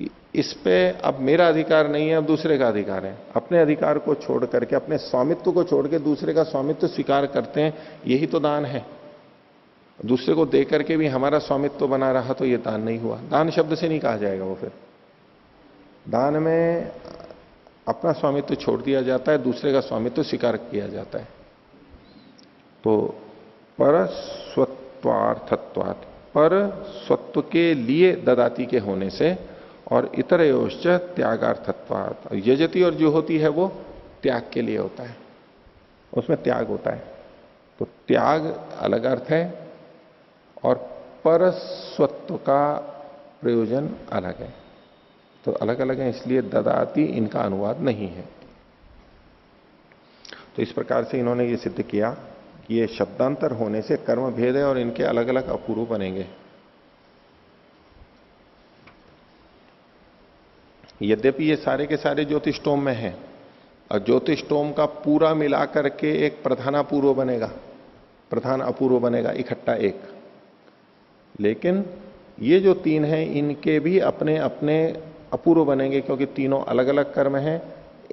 कि इस पे अब मेरा अधिकार नहीं है, अब दूसरे का अधिकार है। अपने अधिकार को छोड़ करके, अपने स्वामित्व को छोड़ के दूसरे का स्वामित्व स्वीकार करते हैं, यही तो दान है। दूसरे को दे करके भी हमारा स्वामित्व बना रहा तो ये दान नहीं हुआ। दान शब्द से नहीं कहा जाएगा वो। फिर दान में अपना स्वामित्व छोड़ दिया जाता है, दूसरे का स्वामित्व स्वीकार किया जाता है। तो पर स्वत्वार्थत्वात्, पर स्वत्व के लिए ददाती के होने से, और इतरयोश्च त्यागार्थत्वात्, यजति और जो होती है वो त्याग के लिए होता है, उसमें त्याग होता है। तो त्याग अलग अर्थ है और पर स्वत्व का प्रयोजन अलग है। तो अलग अलग है, इसलिए ददाती इनका अनुवाद नहीं है। तो इस प्रकार से इन्होंने ये सिद्ध किया कि ये शब्दांतर होने से कर्म भेद है और इनके अलग अलग अपूर्व बनेंगे। यद्यपि ये सारे के सारे ज्योतिष्टोम में हैं, और ज्योतिष्टोम का पूरा मिलाकर के एक प्रधानापूर्व बनेगा, प्रधान अपूर्व बनेगा इकट्ठा एक। लेकिन ये जो तीन हैं इनके भी अपने अपने अपूर्व बनेंगे, क्योंकि तीनों अलग अलग कर्म हैं।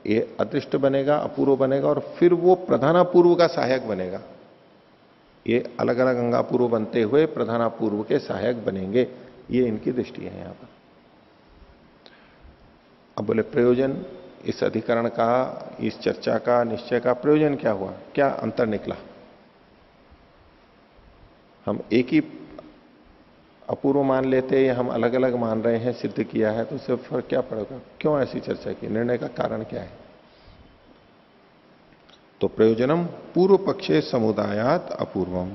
ये अदृष्ट बनेगा, अपूर्व बनेगा, और फिर वो प्रधानापूर्व का सहायक बनेगा। ये अलग अलग अंगापूर्व बनते हुए प्रधानापूर्व के सहायक बनेंगे। ये इनकी दृष्टि है यहां पर। अब बोले प्रयोजन इस अधिकरण का, इस चर्चा का, निश्चय का प्रयोजन क्या हुआ, क्या अंतर निकला? हम एक ही अपूर्व मान लेते या हम अलग अलग मान रहे हैं, सिद्ध किया है, तो उससे फर्क क्या पड़ेगा? क्यों ऐसी चर्चा की? निर्णय का कारण क्या है? तो प्रयोजनम पूर्व पक्षे समुदायात अपूर्वम।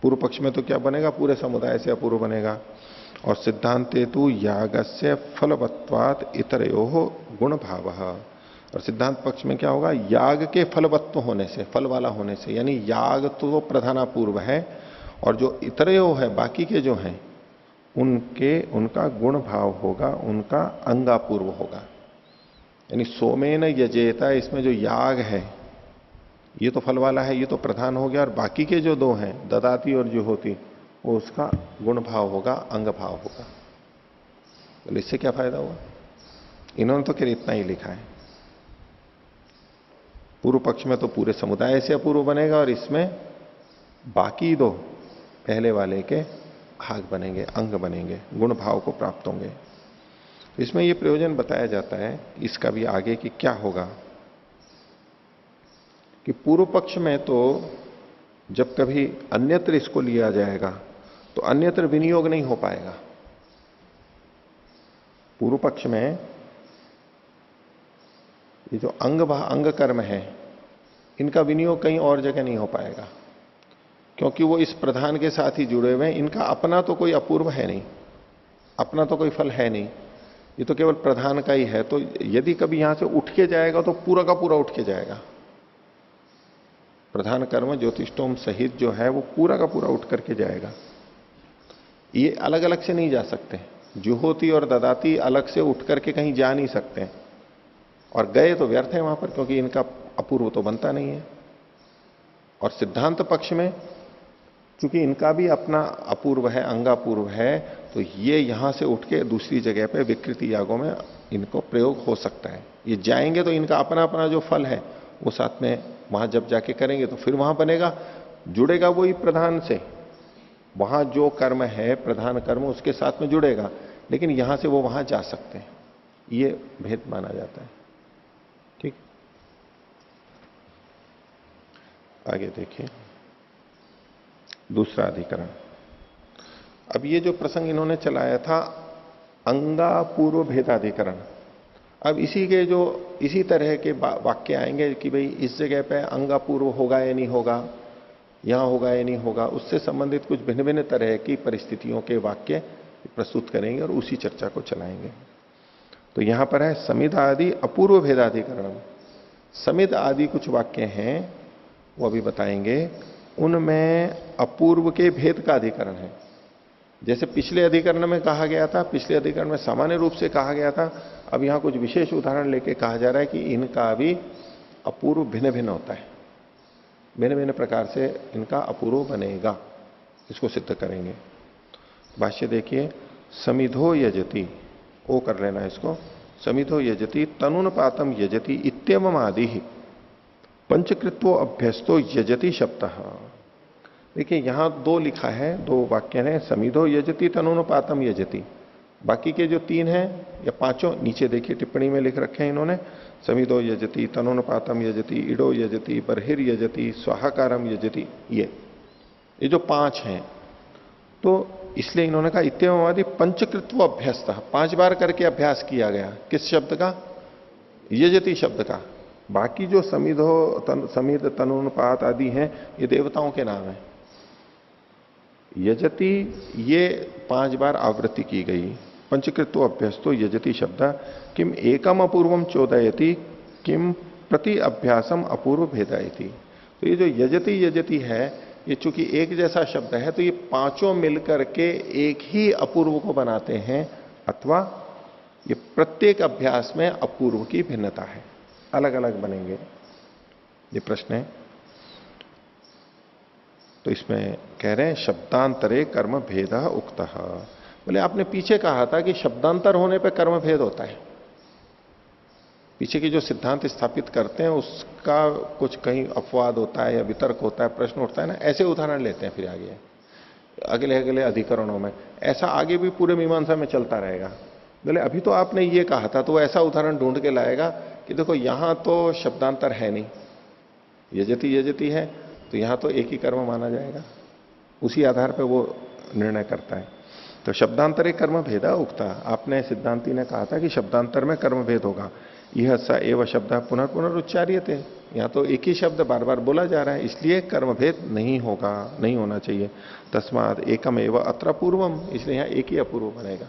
पूर्व पक्ष में तो क्या बनेगा? पूरे समुदाय से अपूर्व बनेगा। और सिद्धांते तो यागस्य फलवत्वात इतरयोः गुण भाव। और सिद्धांत पक्ष में क्या होगा? याग के फलवत्व होने से, फल वाला होने से, यानी याग तो वो प्रधानापूर्व है, और जो इतरयो है बाकी के जो हैं उनका गुण भाव होगा, उनका अंगापूर्व होगा। यानी सोमेन यजेता, इसमें जो याग है ये तो फल वाला है, ये तो प्रधान हो गया, और बाकी के जो दो हैं ददाती और जुहोति, वो उसका गुण भाव होगा, अंग भाव होगा। तो इससे क्या फायदा हुआ? इन्होंने तो केवल इतना ही लिखा है। पूर्व पक्ष में तो पूरे समुदाय से अपूर्व बनेगा और इसमें बाकी दो पहले वाले के भाग बनेंगे, अंग बनेंगे, गुण भाव को प्राप्त होंगे। इसमें यह प्रयोजन बताया जाता है इसका भी आगे कि क्या होगा कि पूर्व पक्ष में तो जब कभी अन्यत्र इसको लिया जाएगा तो अन्यत्र विनियोग नहीं हो पाएगा। पूर्व पक्ष में ये जो अंग कर्म है इनका विनियोग कहीं और जगह नहीं हो पाएगा, क्योंकि वो इस प्रधान के साथ ही जुड़े हुए हैं। इनका अपना तो कोई अपूर्व है नहीं, अपना तो कोई फल है नहीं, ये तो केवल प्रधान का ही है। तो यदि कभी यहां से उठ के जाएगा तो पूरा का पूरा उठ के जाएगा। प्रधान कर्म ज्योतिष्टोम सहित जो है वो पूरा का पूरा उठ करके जाएगा। ये अलग अलग से नहीं जा सकते। जुहोती और ददाती अलग से उठ करके कहीं जा नहीं सकते, और गए तो व्यर्थ है वहां पर, क्योंकि इनका अपूर्व तो बनता नहीं है। और सिद्धांत पक्ष में चूंकि इनका भी अपना अपूर्व है, अंगापूर्व है, तो ये यहां से उठ के दूसरी जगह पे विकृति यागों में इनको प्रयोग हो सकता है। ये जाएंगे तो इनका अपना अपना जो फल है वो साथ में वहां जब जाके करेंगे तो फिर वहां बनेगा, जुड़ेगा वही प्रधान से। वहां जो कर्म है प्रधान कर्म उसके साथ में जुड़ेगा, लेकिन यहां से वो वहां जा सकते हैं, ये भेद माना जाता है। ठीक, आगे देखिए दूसरा अधिकरण। अब ये जो प्रसंग इन्होंने चलाया था अंगापूर्व भेदाधिकरण, अब इसी तरह के वाक्य आएंगे कि भाई इस जगह पे अंगापूर्व होगा या नहीं होगा, यहां होगा या नहीं होगा, उससे संबंधित कुछ भिन्न भिन्न तरह की परिस्थितियों के वाक्य प्रस्तुत करेंगे और उसी चर्चा को चलाएंगे। तो यहां पर है समिध आदि अपूर्व भेदाधिकरण। समिध आदि कुछ वाक्य हैं वो अभी बताएंगे, उनमें अपूर्व के भेद का अधिकरण है। जैसे पिछले अधिकरण में कहा गया था, पिछले अधिकरण में सामान्य रूप से कहा गया था, अब यहां कुछ विशेष उदाहरण लेके कहा जा रहा है कि इनका भी अपूर्व भिन्न भिन्न होता है, भिन्न भिन्न प्रकार से इनका अपूर्व बनेगा, इसको सिद्ध करेंगे। भाष्य देखिए, समिधो यजति, ओ कर लेना इसको, समिधो यजति तनुनपातम यजति इत्येवम आदि पंचकृत्वो अभ्यस्तो यजति शब्द। देखिए यहां दो लिखा है, दो वाक्य हैं, समिधो यजति तनुनपातम यजति। बाकी के जो तीन हैं या पांचों नीचे देखिए टिप्पणी में लिख रखे हैं इन्होंने, समिधो यजति तनुनपातम यजति इडो यजति बर्हिर यजति स्वाहाकारम यजति, ये जो पांच हैं, तो इसलिए इन्होंने कहा इत्येवमादि पंचकृत्व अभ्यस्त, 5 बार करके अभ्यास किया गया। किस शब्द का? यजति शब्द का। बाकी जो समिध तनुनुपात आदि हैं ये देवताओं के नाम है। यजति ये 5 बार आवृत्ति की गई। पंचकृत्व अभ्यस्तो यजति शब्द किम एकम अपूर्वम चोदयति किम प्रति अभ्यासम अपूर्व भेदायति। तो ये जो यजति यजति है ये चूंकि एक जैसा शब्द है तो ये पांचों मिलकर के एक ही अपूर्व को बनाते हैं, अथवा ये प्रत्येक अभ्यास में अपूर्व की भिन्नता है, अलग अलग बनेंगे। ये प्रश्न है। तो इसमें कह रहे हैं शब्दांतरे कर्म भेद उक्त। बोले आपने पीछे कहा था कि शब्दांतर होने पे कर्म भेद होता है। पीछे की जो सिद्धांत स्थापित करते हैं उसका कुछ कहीं अपवाद होता है या वितर्क होता है, प्रश्न उठता है ना, ऐसे उदाहरण लेते हैं फिर आगे अगले अगले अधिकरणों में। ऐसा आगे भी पूरे मीमांसा में चलता रहेगा। बोले अभी तो आपने ये कहा था, तो वो ऐसा उदाहरण ढूंढ के लाएगा कि देखो यहां तो शब्दांतर है नहीं, यजति यजति है, तो यहां तो एक ही कर्म माना जाएगा। उसी आधार पर वो निर्णय करता है। तो शब्दांतरे कर्म भेदा उक्ता, आपने सिद्धांति ने कहा था कि शब्दांतर में कर्म भेद होगा। यह स एव शब्द पुनर्पुनरुच्चार्यते, यहां तो एक ही शब्द बार बार बोला जा रहा है, इसलिए कर्म भेद नहीं होगा, नहीं होना चाहिए। तस्माद एकम एव अत्र पूर्वम, इसलिए यहां एक ही अपूर्व बनेगा।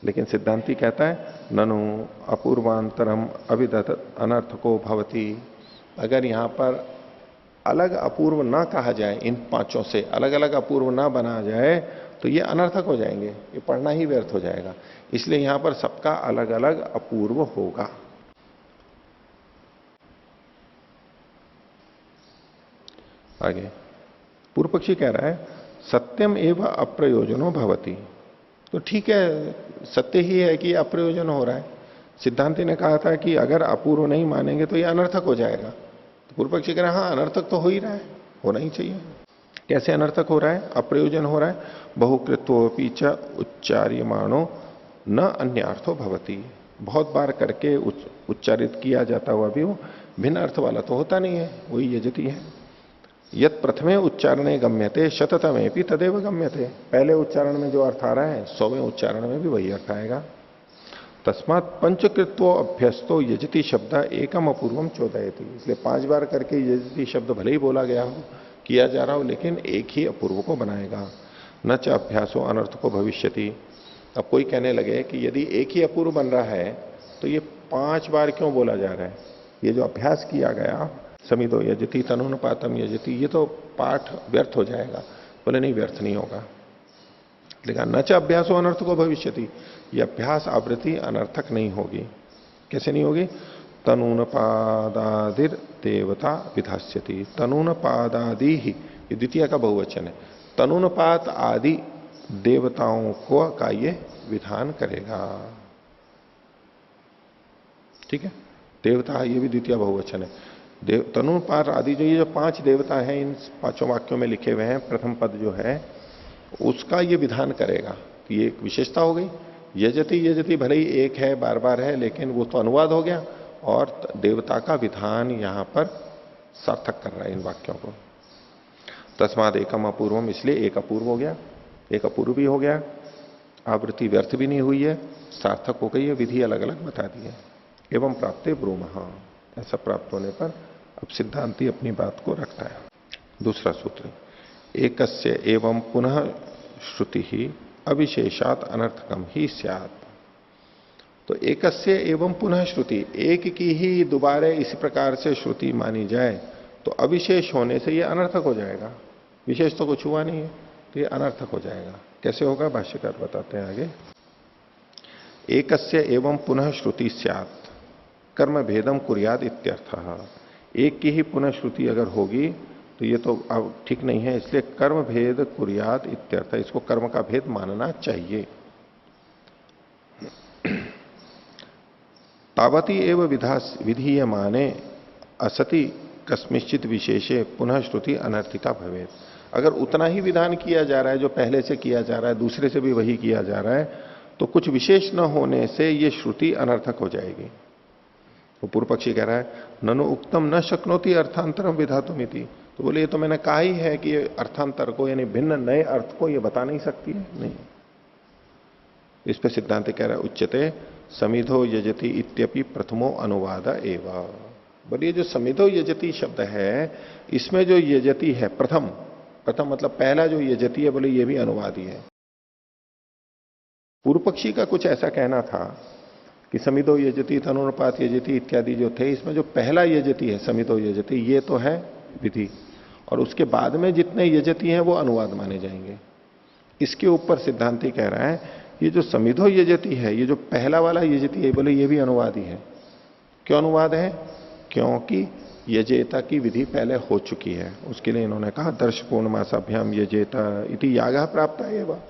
लेकिन सिद्धांति कहता है ननु अपूर्वांतरम अविदत अनर्थको भवति। अगर यहां पर अलग अपूर्व ना कहा जाए, इन पांचों से अलग अलग अपूर्व ना बना जाए तो ये अनर्थक हो जाएंगे, ये पढ़ना ही व्यर्थ हो जाएगा। इसलिए यहां पर सबका अलग अलग अपूर्व होगा। आगे पूर्व पक्षी कह रहा है सत्यम एवं अप्रयोजनो भवति। तो ठीक है, सत्य ही है कि अप्रयोजन हो रहा है, सिद्धांति ने कहा था कि अगर अपूर्व नहीं मानेंगे तो ये अनर्थक हो जाएगा। तो पूर्व पक्षी कह रहे हैं हाँ अनर्थक तो हो ही रहा है, होना ही चाहिए। कैसे अनर्थक हो रहा है, अप्रयोजन हो रहा है? बहुकृत्वोपि च उच्चार्यमाणो न अन्य अर्थो भवति। बहुत बार करके उच्चारित किया जाता हुआ भी वो भिन्न अर्थ वाला तो होता नहीं है, वही यजति है। यत प्रथमे उच्चारणे गम्यते शततमे भी तदेव गम्यते। पहले उच्चारण में जो अर्थ आ रहा है 100वें उच्चारण में भी वही अर्थ आएगा। तस्मात् पंचकृत्व अभ्यस्तो यजति शब्द एकम अपूर्वम चोदयति। इसलिए 5 बार करके यजति शब्द भले ही बोला गया हो, किया जा रहा हो, लेकिन एक ही अपूर्व को बनाएगा। न च अभ्यासो अनर्थ को भविष्यति। अब कोई कहने लगे कि यदि एक ही अपूर्व बन रहा है तो ये 5 बार क्यों बोला जा रहा है? ये जो अभ्यास किया गया समितो यजति तनुनुपातम यजति, ये तो पाठ व्यर्थ हो जाएगा। बोले नहीं, व्यर्थ नहीं होगा। लेकिन न च अभ्यासो अनर्थ को भविष्यति, ये अभ्यास आवृत्ति अनर्थक नहीं होगी। कैसे नहीं होगी? तनूनपादादिर देवता विधास्यति। तनूनपादादि ही, ये द्वितीय का बहुवचन है। तनूनपात आदि देवताओं को का ये विधान करेगा। ठीक है, देवता ये भी द्वितीय बहुवचन है। तनुपात आदि जो ये जो 5 देवता हैं इन 5 वाक्यों में लिखे हुए हैं, प्रथम पद जो है उसका ये विधान करेगा। तो ये एक विशेषता हो गई। यजति यजति भले ही एक है, बार बार है, लेकिन वो तो अनुवाद हो गया और देवता का विधान यहां पर सार्थक कर रहा है इन वाक्यों को। तस्माद एकम अपूर्वम, इसलिए एक अपूर्व हो गया, एक अपूर्व भी हो गया, आवृत्ति व्यर्थ भी नहीं हुई है, सार्थक हो गई है, विधि अलग अलग बता दी है। एवं प्राप्ते ब्रूमः, ऐसा प्राप्त होने पर अब सिद्धांति अपनी बात को रखता है। दूसरा सूत्र, एकस्य एवं पुनः श्रुति ही अविशेषात अनर्थकम ही स्यात्। तो एकस्य एवं पुनः श्रुति, एक की ही दोबारा इसी प्रकार से श्रुति मानी जाए तो अविशेष होने से यह अनर्थक हो जाएगा। विशेष तो कुछ हुआ नहीं है, तो यह अनर्थक हो जाएगा। कैसे होगा भाष्यकार बताते हैं आगे। एकस्य एवं पुनः श्रुति स्यात् कर्म भेदम कुर्याद इत्यर्थः। एक की ही पुनः श्रुति अगर होगी तो ये तो अब ठीक नहीं है, इसलिए कर्म भेद कुर्याद इत्यर्थ, इसको कर्म का भेद मानना चाहिए। तावती एव विधीयमाने असति कस्मिश्चित विशेषे पुनः श्रुति अनर्थिका भवेत। अगर उतना ही विधान किया जा रहा है जो पहले से किया जा रहा है, दूसरे से भी वही किया जा रहा है, तो कुछ विशेष न होने से ये श्रुति अनर्थक हो जाएगी। तो पूर्व पक्षी कह रहा है ननु उक्तम न शक्नोति अर्थांतरम विधातुमिति। तो बोले ये तो मैंने कहा ही है कि ये अर्थांतर को यानी भिन्न नए अर्थ को ये बता नहीं सकती है। नहीं, इस पे सिद्धांत कह रहा है उच्यते समिधो यजति इत्यपि प्रथमो अनुवाद एवा। बोलिए जो समिधो यजति शब्द है इसमें जो यजति है प्रथम, प्रथम मतलब पहला जो यजति है, बोले ये भी अनुवाद ही है। पूर्व पक्षी का कुछ ऐसा कहना था कि समिधो यजति तनुनुपात यजति इत्यादि जो थे, इसमें जो पहला यजति है समिधो यजति ये तो है विधि, और उसके बाद में जितने यजति हैं वो अनुवाद माने जाएंगे। इसके ऊपर सिद्धांति कह रहा है ये जो समिधो यजति है, ये जो पहला वाला यजति है, बोले ये भी अनुवाद ही है। क्यों अनुवाद है? क्योंकि यजेता की विधि पहले हो चुकी है। उसके लिए इन्होंने कहा दर्शपूर्ण मासाभ्याम यजेता इति याग प्राप्त है। वह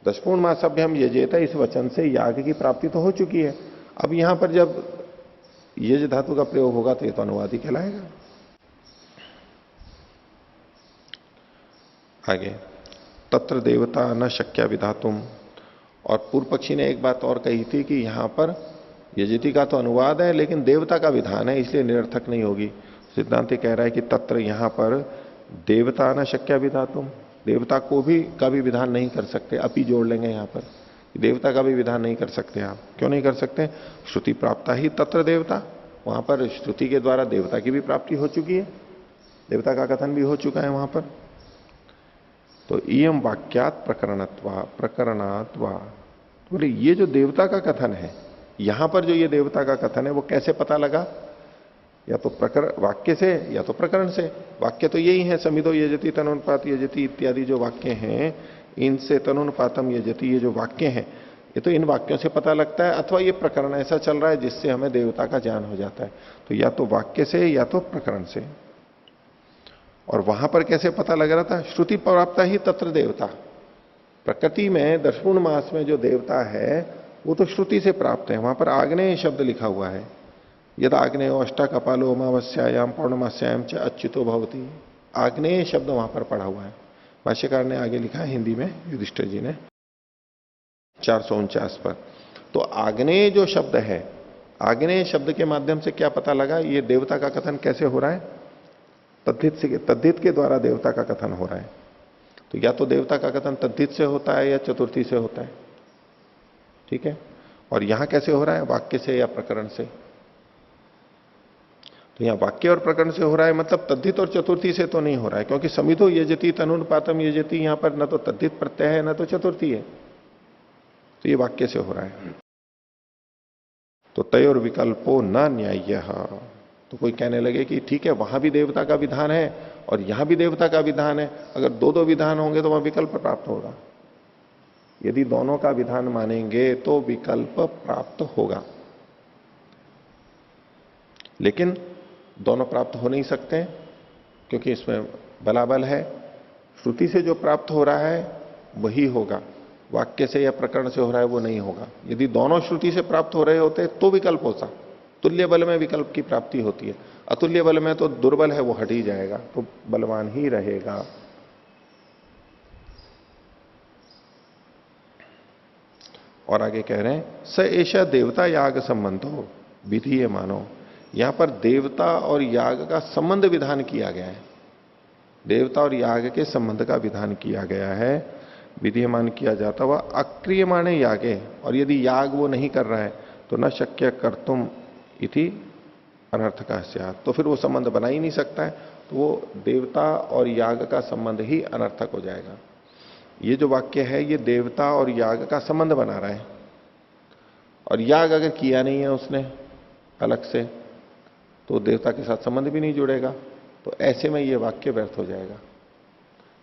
दशपूर्ण मासाभ्याम यजेता, इस वचन से याग की प्राप्ति तो हो चुकी है। अब यहां पर जब यज धातु का प्रयोग होगा तो ये तो अनुवाद ही कहलाएगा। आगे तत्र देवता न शक्या विधातुम। और पूर्व पक्षी ने एक बात और कही थी कि यहां पर यजति का तो अनुवाद है लेकिन देवता का विधान है, इसलिए निरर्थक नहीं होगी। सिद्धांत कह रहा है कि तत्र यहां पर देवता न शक्या विधातुम, देवता को भी का भी विधान नहीं कर सकते, अपि जोड़ लेंगे यहां पर, देवता का भी विधान नहीं कर सकते आप। क्यों नहीं कर सकते? श्रुति प्राप्ता ही तत्र देवता, वहां पर श्रुति के द्वारा देवता की भी प्राप्ति हो चुकी है, देवता का कथन भी हो चुका है वहां पर। तो इयम वाक्यात प्रकरणात्वा, बोले ये जो देवता का कथन है, यहां पर जो ये देवता का कथन है वो कैसे पता लगा? या तो प्रकरण वाक्य से या तो प्रकरण से। वाक्य तो यही है समिधो यजति तनुनुपात यजति इत्यादि जो वाक्य हैं, इनसे तनुनुपातम यजति ये जो वाक्य हैं ये तो इन वाक्यों से पता लगता है, अथवा ये प्रकरण ऐसा चल रहा है जिससे हमें देवता का ज्ञान हो जाता है। तो या तो वाक्य से या तो प्रकरण से। और वहां पर कैसे पता लग रहा था? श्रुति प्राप्ता ही तत्र देवता। प्रकृति में दशपूर्ण मास में जो देवता है वो तो श्रुति से प्राप्त है। वहां पर आग्नेय शब्द लिखा हुआ है, यद आग्नेय अष्टा कपालो अमावस्यायाम पौर्णमास्याम च अच्युतो भवती। आग्नेय शब्द वहां पर पढ़ा हुआ है। भाष्यकार ने आगे लिखा है हिंदी में, युधिष्ठिर जी ने 449 पर। तो आग्नेय जो शब्द है, आग्नेय शब्द के माध्यम से क्या पता लगा, ये देवता का कथन कैसे हो रहा है, तद्धित के द्वारा देवता का कथन हो रहा है। तो या तो देवता का कथन तद्धित से होता है या चतुर्थी से होता है, ठीक है। और यहां कैसे हो रहा है, वाक्य से या प्रकरण से। तो यहां वाक्य और प्रकरण से हो रहा है, मतलब तद्धित और चतुर्थी से तो नहीं हो रहा है, क्योंकि समिधो यजति तनुपातम यजति, यहां पर न तो तद्धित प्रत्यय है न तो चतुर्थी है। तो ये वाक्य से हो रहा है। तो तयोर विकल्पो न न्याय्य। तो कोई कहने लगे कि ठीक है, वहां भी देवता का विधान है और यहां भी देवता का विधान है, अगर दो दो विधान होंगे तो वहां विकल्प प्राप्त होगा। यदि दोनों का विधान मानेंगे तो विकल्प प्राप्त होगा, लेकिन दोनों प्राप्त हो नहीं सकते, क्योंकि इसमें बलाबल है। श्रुति से जो प्राप्त हो रहा है वही होगा, वाक्य से या प्रकरण से हो रहा है वो नहीं होगा। यदि दोनों श्रुति से प्राप्त हो रहे होते तो विकल्प होता। तुल्य बल में विकल्प की प्राप्ति होती है, अतुल्य बल में तो दुर्बल है वो हट ही जाएगा, तो बलवान ही रहेगा। और आगे कह रहे हैं स ऐसा देवता याग संबंधो विधि मानो। यहां पर देवता और याग का संबंध विधान किया गया है, देवता और याग के संबंध का विधान किया गया है, विधीयमान किया जाता हुआ अक्रियमाणे यागे। और यदि याग वो नहीं कर रहा है तो न शक्य कर्तुम इति अनर्थ का स्यात्, तो फिर वो संबंध बना ही नहीं सकता है, तो वो देवता और याग का संबंध ही अनर्थक हो जाएगा। ये जो वाक्य है ये देवता और याग का संबंध बना रहा है, और याग अगर किया नहीं है उसने अलग से तो देवता के साथ संबंध भी नहीं जुड़ेगा, तो ऐसे में ये वाक्य व्यर्थ हो जाएगा।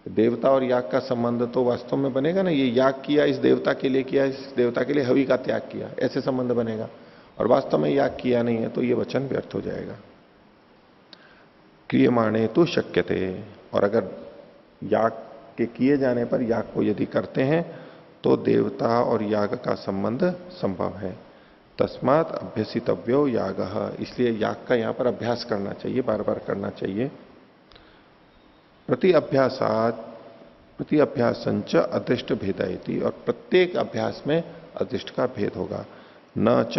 देवता और याग का संबंध तो वास्तव में बनेगा ना, ये याग किया इस देवता के लिए, किया इस देवता के लिए हवि का त्याग किया, ऐसे संबंध बनेगा। और वास्तव में याग किया नहीं है तो ये वचन व्यर्थ हो जाएगा। क्रियमाणे तो शक्य थे, और अगर याग के किए जाने पर याग को यदि करते हैं तो देवता और याग का संबंध संभव है। तस्मात अभ्यसितव्यो याग, इसलिए याग का यहां पर अभ्यास करना चाहिए, बार बार करना चाहिए। प्रति अभ्यासंच अदृष्ट भेदायति, और प्रत्येक अभ्यास में अदृष्ट का भेद होगा। न च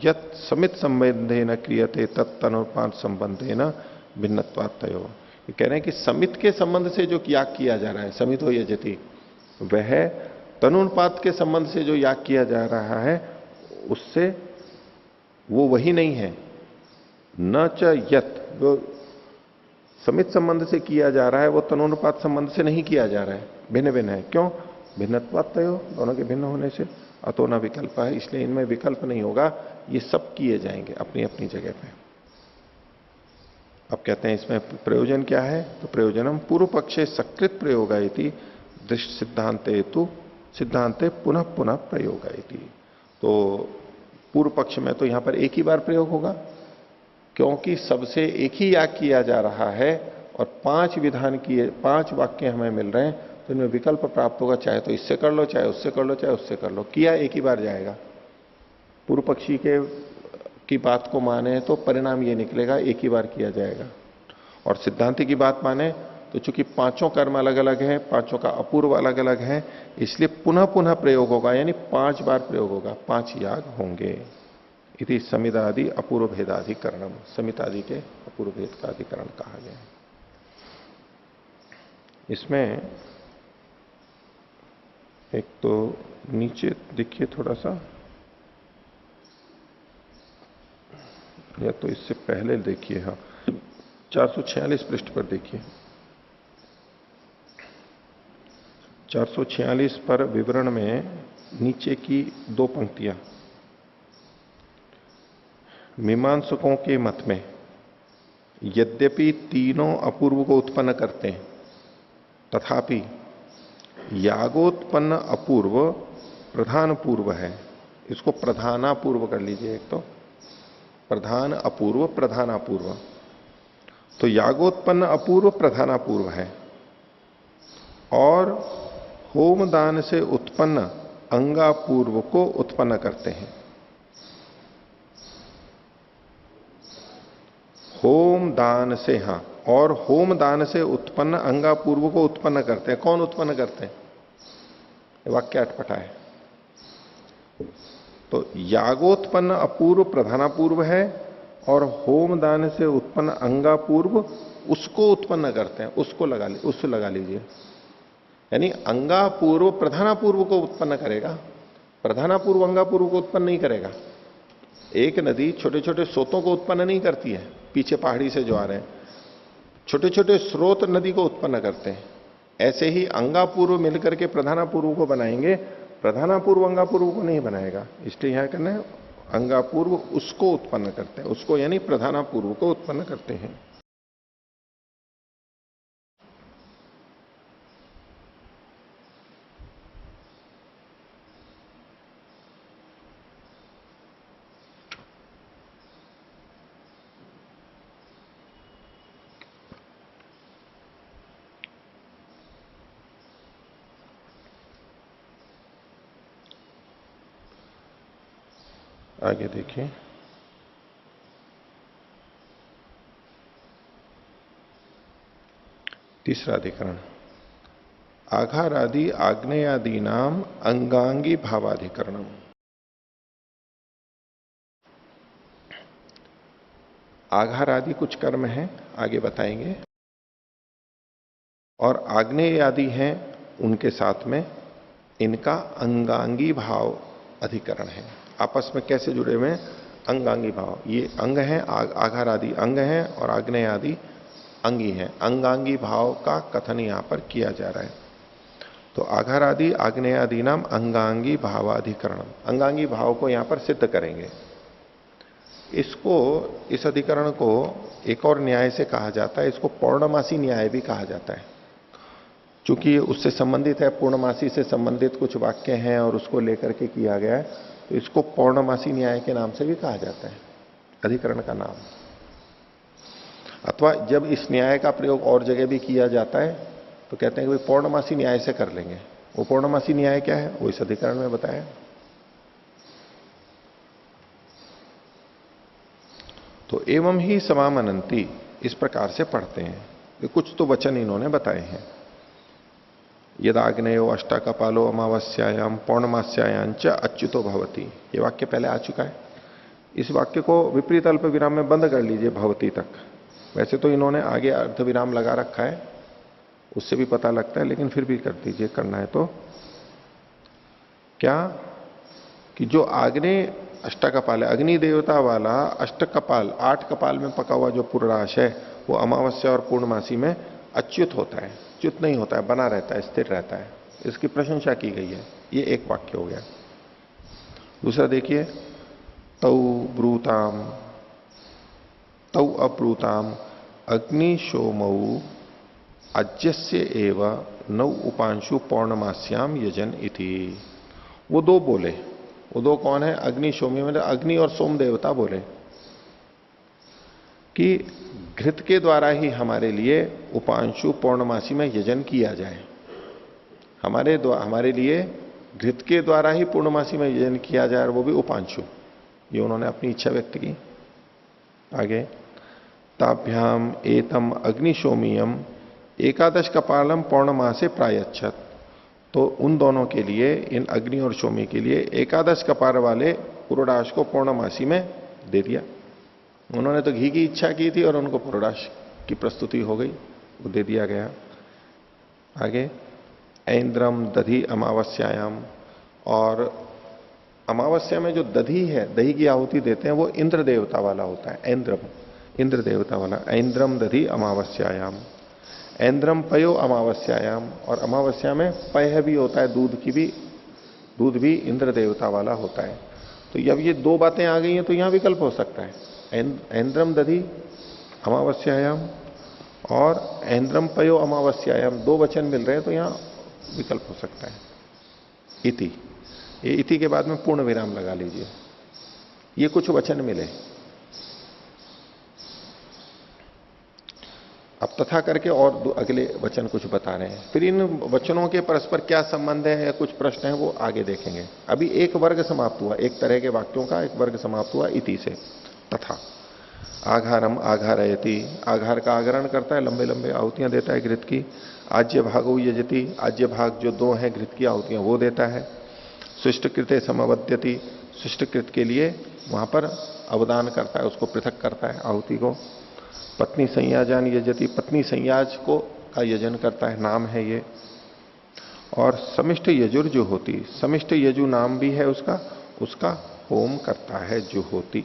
यत समित संबंधे न क्रियते तत्तनुपात संबंधे न भिन्नत्वात्तयो। ये कह रहे हैं कि समित के संबंध से जो याग किया जा रहा है, समित हो यजति, वह तनुपात के संबंध से जो याग किया जा रहा है उससे वो वही नहीं है। न च यत, जो समित संबंध से किया जा रहा है वो तनुपात संबंध से नहीं किया जा रहा है, भिन्न भिन्न है। क्यों? भिन्नत्वात्तयो, दोनों के भिन्न होने से। अतो न विकल्प है, इसलिए इनमें विकल्प नहीं होगा, ये सब किए जाएंगे अपनी अपनी जगह पे। अब कहते हैं इसमें प्रयोजन क्या है, तो प्रयोजनम पूर्व पक्षे सकृत प्रयोगायति दृष्ट सिद्धांते तु सिद्धांते पुनः पुनः प्रयोगायति। तो पूर्व पक्ष में तो यहां पर एक ही बार प्रयोग होगा, क्योंकि सबसे एक ही याग किया जा रहा है और 5 विधान किए, 5 वाक्य हमें मिल रहे हैं, तो इनमें विकल्प प्राप्त होगा, चाहे तो इससे कर लो, चाहे उससे कर लो, चाहे उससे कर लो, किया एक ही बार जाएगा। पूर्व पक्षी की बात को माने तो परिणाम ये निकलेगा, एक ही बार किया जाएगा। और सिद्धांति की बात माने तो चूंकि 5 कर्म अलग अलग हैं, 5 का अपूर्व अलग अलग है, इसलिए पुनः पुनः प्रयोग होगा, यानी 5 बार प्रयोग होगा, 5 याग होंगे। इति समिदादि अपूर्व भेदाधिकरणम, समितादि के अपूर्व भेद का अधिकरण कहा गया है। इसमें एक तो नीचे देखिए थोड़ा सा, या तो इससे पहले देखिए, हाँ 446 पृष्ठ पर देखिए। 446 पर विवरण में नीचे की 2 पंक्तियां, मीमांसकों के मत में यद्यपि तीनों अपूर्व को उत्पन्न करते हैं, तथापि यागोत्पन्न अपूर्व प्रधान पूर्व है। इसको प्रधानापूर्व कर लीजिए, एक तो प्रधान अपूर्व प्रधानापूर्व, तो यागोत्पन्न अपूर्व प्रधानापूर्व है, और होमदान से उत्पन्न अंगापूर्व को उत्पन्न करते हैं। होम दान से, हां, और होम दान से उत्पन्न अंगापूर्व को उत्पन्न करते हैं। कौन उत्पन्न करते हैं? वाक्य अटपटा है। तो यागोत्पन्न अपूर्व प्रधानापूर्व है और होम दान से उत्पन्न अंगापूर्व उसको उत्पन्न करते हैं। उसको लगा लीजिए। यानी अंगापूर्व प्रधानापूर्व को उत्पन्न करेगा, प्रधानापूर्व अंगापूर्व को उत्पन्न नहीं करेगा। एक नदी छोटे छोटे स्रोतों को उत्पन्न नहीं करती है। पीछे पहाड़ी से जो आ रहे हैं छोटे छोटे स्रोत नदी को उत्पन्न करते हैं। ऐसे ही अंगापूर्व मिलकर के प्रधानापूर्व को बनाएंगे, प्रधानापूर्व अंगापूर्व को नहीं बनाएगा। इसलिए यहां करना है अंगापूर्व उसको उत्पन्न करते हैं, उसको यानी प्रधानापूर्व को उत्पन्न करते हैं। आगे देखिए, तीसरा अधिकरण, आघारादि आग्नेयादि नाम अंगांगी भावाधिकरणम। आघार आदि कुछ कर्म हैं, आगे बताएंगे, और आग्नेय आदि हैं उनके साथ में इनका अंगांगी भाव अधिकरण है। आपस में कैसे जुड़े हुए हैं? अंगांगी भाव, ये अंग हैं, आघार आदि अंग हैं और आग्नेय आदि अंगी हैं। अंगांगी भाव का कथन यहां पर किया जा रहा है। तो आघार आदि आग्नेय आदि नाम अंगांगी भावाधिकरणम, अंगांगी भाव को यहां पर सिद्ध करेंगे। इसको, इस अधिकरण को एक और न्याय से कहा जाता है, इसको पौर्णमासी न्याय भी कहा जाता है। चूंकि उससे संबंधित है, पूर्णमासी से संबंधित कुछ वाक्य हैं और उसको लेकर के किया गया है, तो इसको पौर्णमासी न्याय के नाम से भी कहा जाता है, अधिकरण का नाम। अथवा जब इस न्याय का प्रयोग और जगह भी किया जाता है तो कहते हैं कि भाई पौर्णमासी न्याय से कर लेंगे। वो पौर्णमासी न्याय क्या है वो इस अधिकरण में बताया। तो एवं ही समामनंती, इस प्रकार से पढ़ते हैं कि कुछ तो वचन इन्होंने बताए हैं। यदाग्नेयो अष्टाकपालो अमावस्यायाम पौर्णमास्यायांच अच्युतो भवति, ये वाक्य पहले आ चुका है। इस वाक्य को विपरीत अल्प विराम में बंद कर लीजिए भवति तक। वैसे तो इन्होंने आगे अर्ध विराम लगा रखा है, उससे भी पता लगता है, लेकिन फिर भी कर दीजिए, करना है तो। क्या कि जो आग्नेय अष्टकपाल है, अग्नि देवता वाला अष्टकपाल, 8 कपाल में पका हुआ जो पूर्णाश है, वो अमावस्या और पूर्णमासी में अच्युत होता है, च्युत नहीं होता है, बना रहता है, स्थिर रहता है। इसकी प्रशंसा की गई है। ये एक वाक्य हो गया। दूसरा देखिए, तौ ब्रूताम तौ अब्रूताम अग्नि सोमऊ अज्यस्य एव नौ उपांशु पौर्णमास्याम यजन इति। वो दो बोले, वो दो कौन है? अग्नि सोमी, मतलब अग्नि और सोम देवता बोले कि घृत के द्वारा ही हमारे लिए उपांशु पौर्णमासी में यजन किया जाए। हमारे लिए घृत के द्वारा ही पूर्णमासी में यजन किया जाए, और वो भी उपांशु। ये उन्होंने अपनी इच्छा व्यक्त की। आगे, ताभ्याम एतम अग्निशोमियम एकादश कपालम पौर्णमासे प्रायच्छत। तो उन दोनों के लिए, इन अग्नि और शोमी के लिए, एकादश कपाल वाले पुरोडाश को पौर्णमासी में दे दिया। उन्होंने तो घी की इच्छा की थी और उनको पुरोडाश की प्रस्तुति हो गई, वो दे दिया गया। आगे, ऐन्द्रम दधि अमावस्यायाम, और अमावस्या में जो दधी है, दही की आहुति देते हैं, वो इंद्र देवता वाला होता है। ऐन्द्रम, इंद्र देवता वाला। ऐन्द्रम दधि अमावस्यायाम, ऐन्द्रम पयो अमावस्यायाम, और अमावस्या में पय भी होता है, दूध भी इंद्र देवता वाला होता है। तो जब ये दो बातें आ गई हैं तो यहां विकल्प हो सकता है। ऐन्द्रम दधि अमावस्यायाम और ऐन्द्रम पयो अमावस्यायाम, दो वचन मिल रहे हैं, तो यहां विकल्प हो सकता है। इति, ये इति के बाद में पूर्ण विराम लगा लीजिए। ये कुछ वचन मिले। अब तथा करके और अगले वचन कुछ बता रहे हैं, फिर इन वचनों के परस्पर क्या संबंध है या कुछ प्रश्न है वो आगे देखेंगे। अभी एक वर्ग समाप्त हुआ, एक तरह के वाक्यों का एक वर्ग समाप्त हुआ इति से। तथा आघारम आघारयति, आघार का आगरण करता है, लंबे लंबे आहुतियां देता है घृत की। आज्य भागो यजति, आज्य भाग जो 2 है घृत की आहुतियां वो देता है। शिष्टकृते समवद्यति, शिष्टकृत के लिए वहां पर अवदान करता है, उसको पृथक करता है आहुति को। पत्नी संयाजान यजति, पत्नी संयाज को का यजन करता है, नाम है ये। और समिष्ट यजुर जो होती, समिष्ट यजु नाम भी है उसका, उसका होम करता है जुहोती।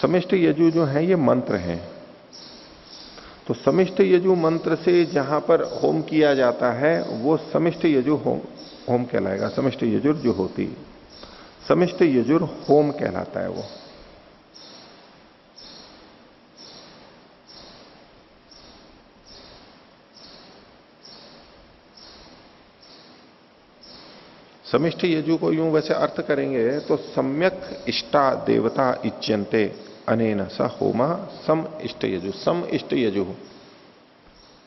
समिष्ट यजु जो है ये मंत्र हैं, तो समिष्ट यजु मंत्र से जहां पर होम किया जाता है वो समिष्ट यजु होम कहलाएगा। समिष्ट यजुर जो होती, समिष्ट यजुर होम कहलाता है वो। समिष्ट यजु को यूं वैसे अर्थ करेंगे तो सम्यक इष्टा देवता इच्यन्ते अनेन स होमा सम इष्ट यजु। सम इष्ट यजु,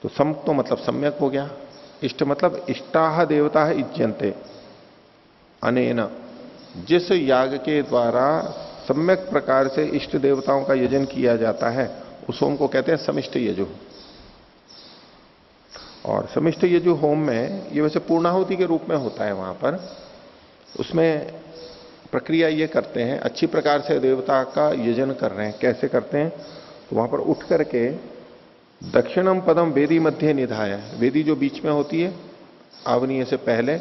तो सम तो मतलब सम्यक हो गया, इष्ट मतलब इष्टा देवता इच्यन्ते अनेन, जिस याग के द्वारा सम्यक प्रकार से इष्ट देवताओं का यजन किया जाता है उस होम को कहते हैं समिष्ट यजु। और समिष्ट यजु होम में ये वैसे पूर्णाहुति के रूप में होता है वहां पर, उसमें प्रक्रिया ये करते हैं, अच्छी प्रकार से देवता का यजन कर रहे हैं, कैसे करते हैं, तो वहां पर उठ करके दक्षिणम पदम वेदी मध्य निधाय, वेदी जो बीच में होती है आवनीय से पहले,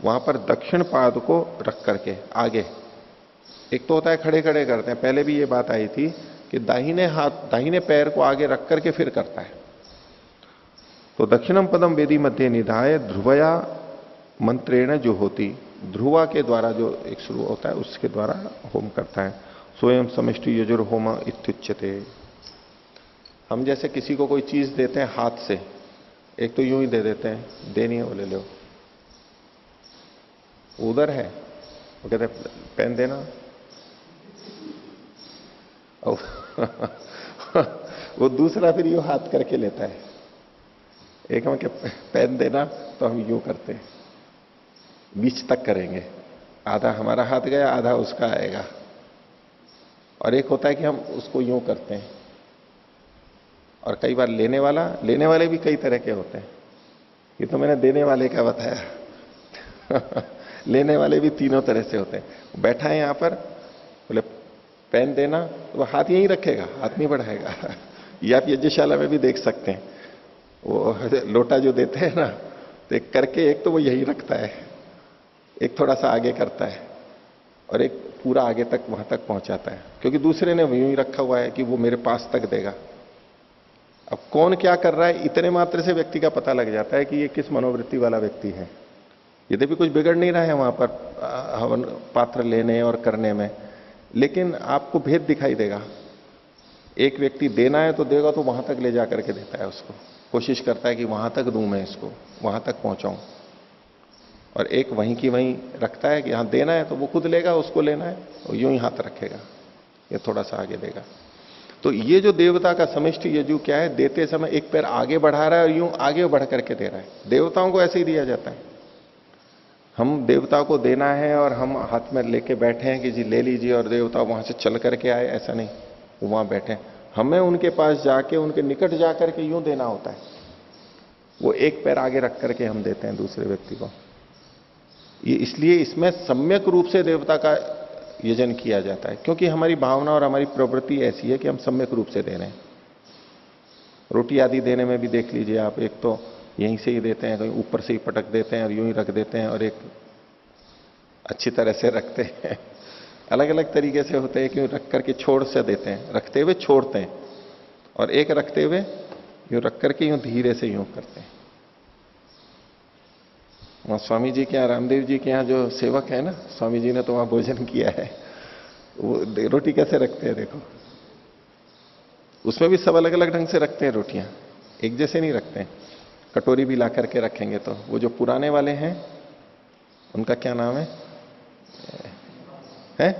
वहां पर दक्षिण पाद को रख करके आगे, एक तो होता है खड़े खड़े करते हैं, पहले भी ये बात आई थी कि दाहिने हाथ दाहिने पैर को आगे रख करके फिर करता है। तो दक्षिणम पदम वेदी मध्य निधाय ध्रुवया मंत्रेण जो होती, ध्रुवा के द्वारा जो एक शुरू होता है उसके द्वारा होम करता है। स्वयं समिष्ट यजुर होम इत्युच्यते। हम जैसे किसी को कोई चीज देते हैं हाथ से, एक तो यूं ही दे देते हैं, देनी है वो ले लो, उधर है वो कहते हैं पेन देना वो दूसरा फिर यूं हाथ करके लेता है, एक हम के पेन देना तो हम यूं करते हैं, बीच तक करेंगे, आधा हमारा हाथ गया आधा उसका आएगा। और एक होता है कि हम उसको यूं करते हैं, और कई बार लेने वाले भी कई तरह के होते हैं, ये तो मैंने देने वाले का बताया लेने वाले भी तीनों तरह से होते हैं। बैठा है यहां पर, बोले पेन देना, तो वो हाथ यहीं रखेगा, हाथ नहीं बढ़ाएगा या आप यज्ञशाला में भी देख सकते हैं, वो लोटा जो देते हैं ना, तो एक करके एक तो वो यही रखता है, एक थोड़ा सा आगे करता है, और एक पूरा आगे तक वहां तक पहुंचाता है, क्योंकि दूसरे ने यूं ही रखा हुआ है कि वो मेरे पास तक देगा। अब कौन क्या कर रहा है इतने मात्र से व्यक्ति का पता लग जाता है कि ये किस मनोवृत्ति वाला व्यक्ति है। यद्यपि कुछ बिगड़ नहीं रहा है वहां पर हवन पात्र लेने और करने में, लेकिन आपको भेद दिखाई देगा। एक व्यक्ति देना है तो देगा, तो वहां तक ले जाकर के देता है, उसको कोशिश करता है कि वहां तक दूं मैं इसको, वहां तक पहुंचाऊं। और एक वहीं की वहीं रखता है कि यहां देना है तो वो खुद लेगा, उसको लेना है और यूं ही हाथ रखेगा, ये थोड़ा सा आगे देगा। तो ये जो देवता का समिष्ट यजु क्या है, देते समय एक पैर आगे बढ़ा रहा है और यूं आगे बढ़ करके दे रहा है। देवताओं को ऐसे ही दिया जाता है, हम देवता को देना है और हम हाथ में लेके बैठे हैं कि जी ले लीजिए, और देवता वहां से चल करके आए, ऐसा नहीं, वो वहां बैठे, हमें उनके पास जाके उनके निकट जाकर के यूं देना होता है। वो एक पैर आगे रख करके हम देते हैं दूसरे व्यक्ति को। ये इसलिए इसमें सम्यक रूप से देवता का यजन किया जाता है, क्योंकि हमारी भावना और हमारी प्रवृत्ति ऐसी है कि हम सम्यक रूप से दे रहे हैं। रोटी आदि देने में भी देख लीजिए आप, एक तो यहीं से ही देते हैं, कहीं ऊपर से ही पटक देते हैं और यूं ही रख देते हैं, और एक अच्छी तरह से रखते हैं, अलग अलग तरीके से होते हैं, क्यों रख करके छोड़ से देते हैं, रखते हुए छोड़ते हैं, और एक रखते हुए यूं रख करके यूं धीरे से यूं करते हैं। वहां स्वामी जी के यहाँ, रामदेव जी के यहाँ जो सेवक है ना, स्वामी जी ने तो वहां भोजन किया है, वो रोटी कैसे रखते हैं देखो, उसमें भी सब अलग अलग ढंग से रखते हैं, रोटियां एक जैसे नहीं रखते हैं। कटोरी भी ला करके रखेंगे, तो वो जो पुराने वाले हैं उनका क्या नाम है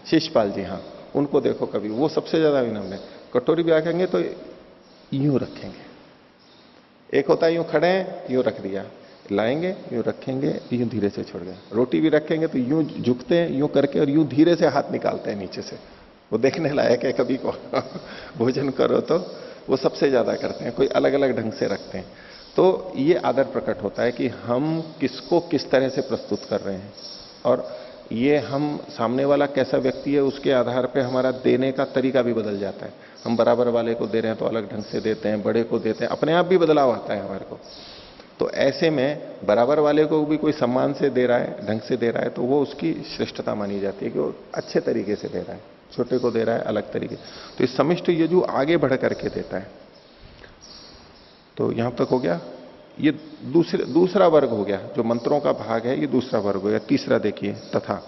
शिषपाल जी, हाँ, उनको देखो कभी, वो सबसे ज्यादा विनम्र है, कटोरी भी रखेंगे तो यूं रखेंगे, एक होता है यूं खड़े हैं यूं रख दिया, लाएंगे यूं रखेंगे यूं धीरे से छोड़ गया। रोटी भी रखेंगे तो यूं झुकते हैं यूं करके और यूं धीरे से हाथ निकालते हैं नीचे से। वो देखने लायक है, कभी को भोजन करो तो वो सबसे ज्यादा करते हैं, कोई अलग अलग ढंग से रखते हैं। तो ये आदर प्रकट होता है कि हम किसको किस तरह से प्रस्तुत कर रहे हैं, और ये हम सामने वाला कैसा व्यक्ति है उसके आधार पे हमारा देने का तरीका भी बदल जाता है। हम बराबर वाले को दे रहे हैं तो अलग ढंग से देते हैं, बड़े को देते हैं, अपने आप भी बदलाव आता है हमारे को। तो ऐसे में बराबर वाले को भी कोई सम्मान से दे रहा है, ढंग से दे रहा है, तो वो उसकी श्रेष्ठता मानी जाती है कि वो अच्छे तरीके से दे रहा है। छोटे को दे रहा है अलग तरीके, तो इस समिष्ट यजु आगे बढ़ करके देता है। तो यहां तक हो गया। ये दूसरा वर्ग हो गया, जो मंत्रों का भाग है ये दूसरा वर्ग हो गया। तीसरा देखिए, तथा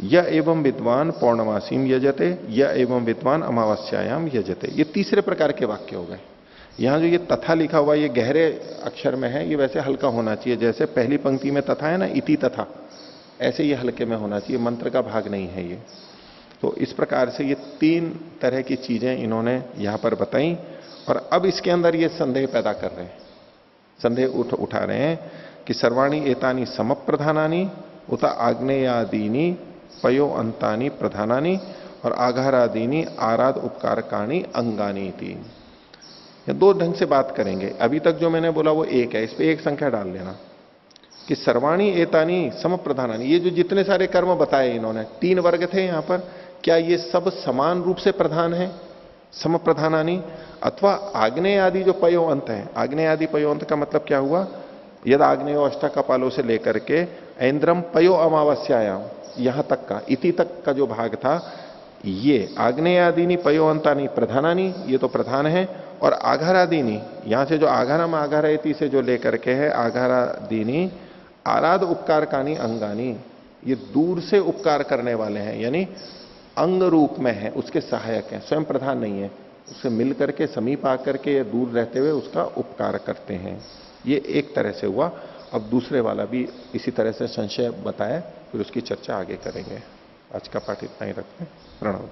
य एवं विद्वान पौर्णमासीम यजते, य एवं विद्वान अमावस्यायाम यजते। ये तीसरे प्रकार के वाक्य हो गए। यहां जो ये तथा लिखा हुआ ये गहरे अक्षर में है, ये वैसे हल्का होना चाहिए, जैसे पहली पंक्ति में तथा है ना, इति तथा, ऐसे ये हल्के में होना चाहिए, मंत्र का भाग नहीं है ये। तो इस प्रकार से ये तीन तरह की चीजें इन्होंने यहां पर बताई, और अब इसके अंदर ये संदेह पैदा कर रहे हैं, संदेह उठा रहे हैं कि सर्वाणी एतानी समप्रधानानी उत आग्नेयादीनी पयो अंतानी प्रधानानी और आघारादीनी आराध उपकारकाणी अंगानी थी। ये दो ढंग से बात करेंगे। अभी तक जो मैंने बोला वो एक है, इस पे एक संख्या डाल लेना कि सर्वाणी एतानी समप्रधानानी, ये जो जितने सारे कर्म बताए इन्होंने, तीन वर्ग थे यहां पर, क्या ये सब समान रूप से प्रधान है समप्रधानानी, अथवा आग्नेय आदि जो पयो अंत है, आग्नेय आदि पयो अंत का मतलब क्या हुआ, यद आग्नेयो अष्टकपालों से लेकर के ऐन्द्रम पयो अमावस्यायाम यहां तक का, इति तक का जो भाग था, ये आग्नेयादीनी पयोअंतानी प्रधानानी, ये तो प्रधान है, और आघारादीनी, यहां से जो आघारम आघारयति से जो लेकर के है आघारादीनी आराध उपकार कानी अंगानी, ये दूर से उपकार करने वाले हैं, यानी अंग रूप में है, उसके सहायक हैं, स्वयं प्रधान नहीं है, उससे मिल करके समीप आकर के या दूर रहते हुए उसका उपकार करते हैं। ये एक तरह से हुआ। अब दूसरे वाला भी इसी तरह से संशय बताया, फिर उसकी चर्चा आगे करेंगे। आज का पाठ इतना ही रखते हैं। प्रणव।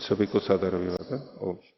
सभी को सादर अभिवादन। ओम।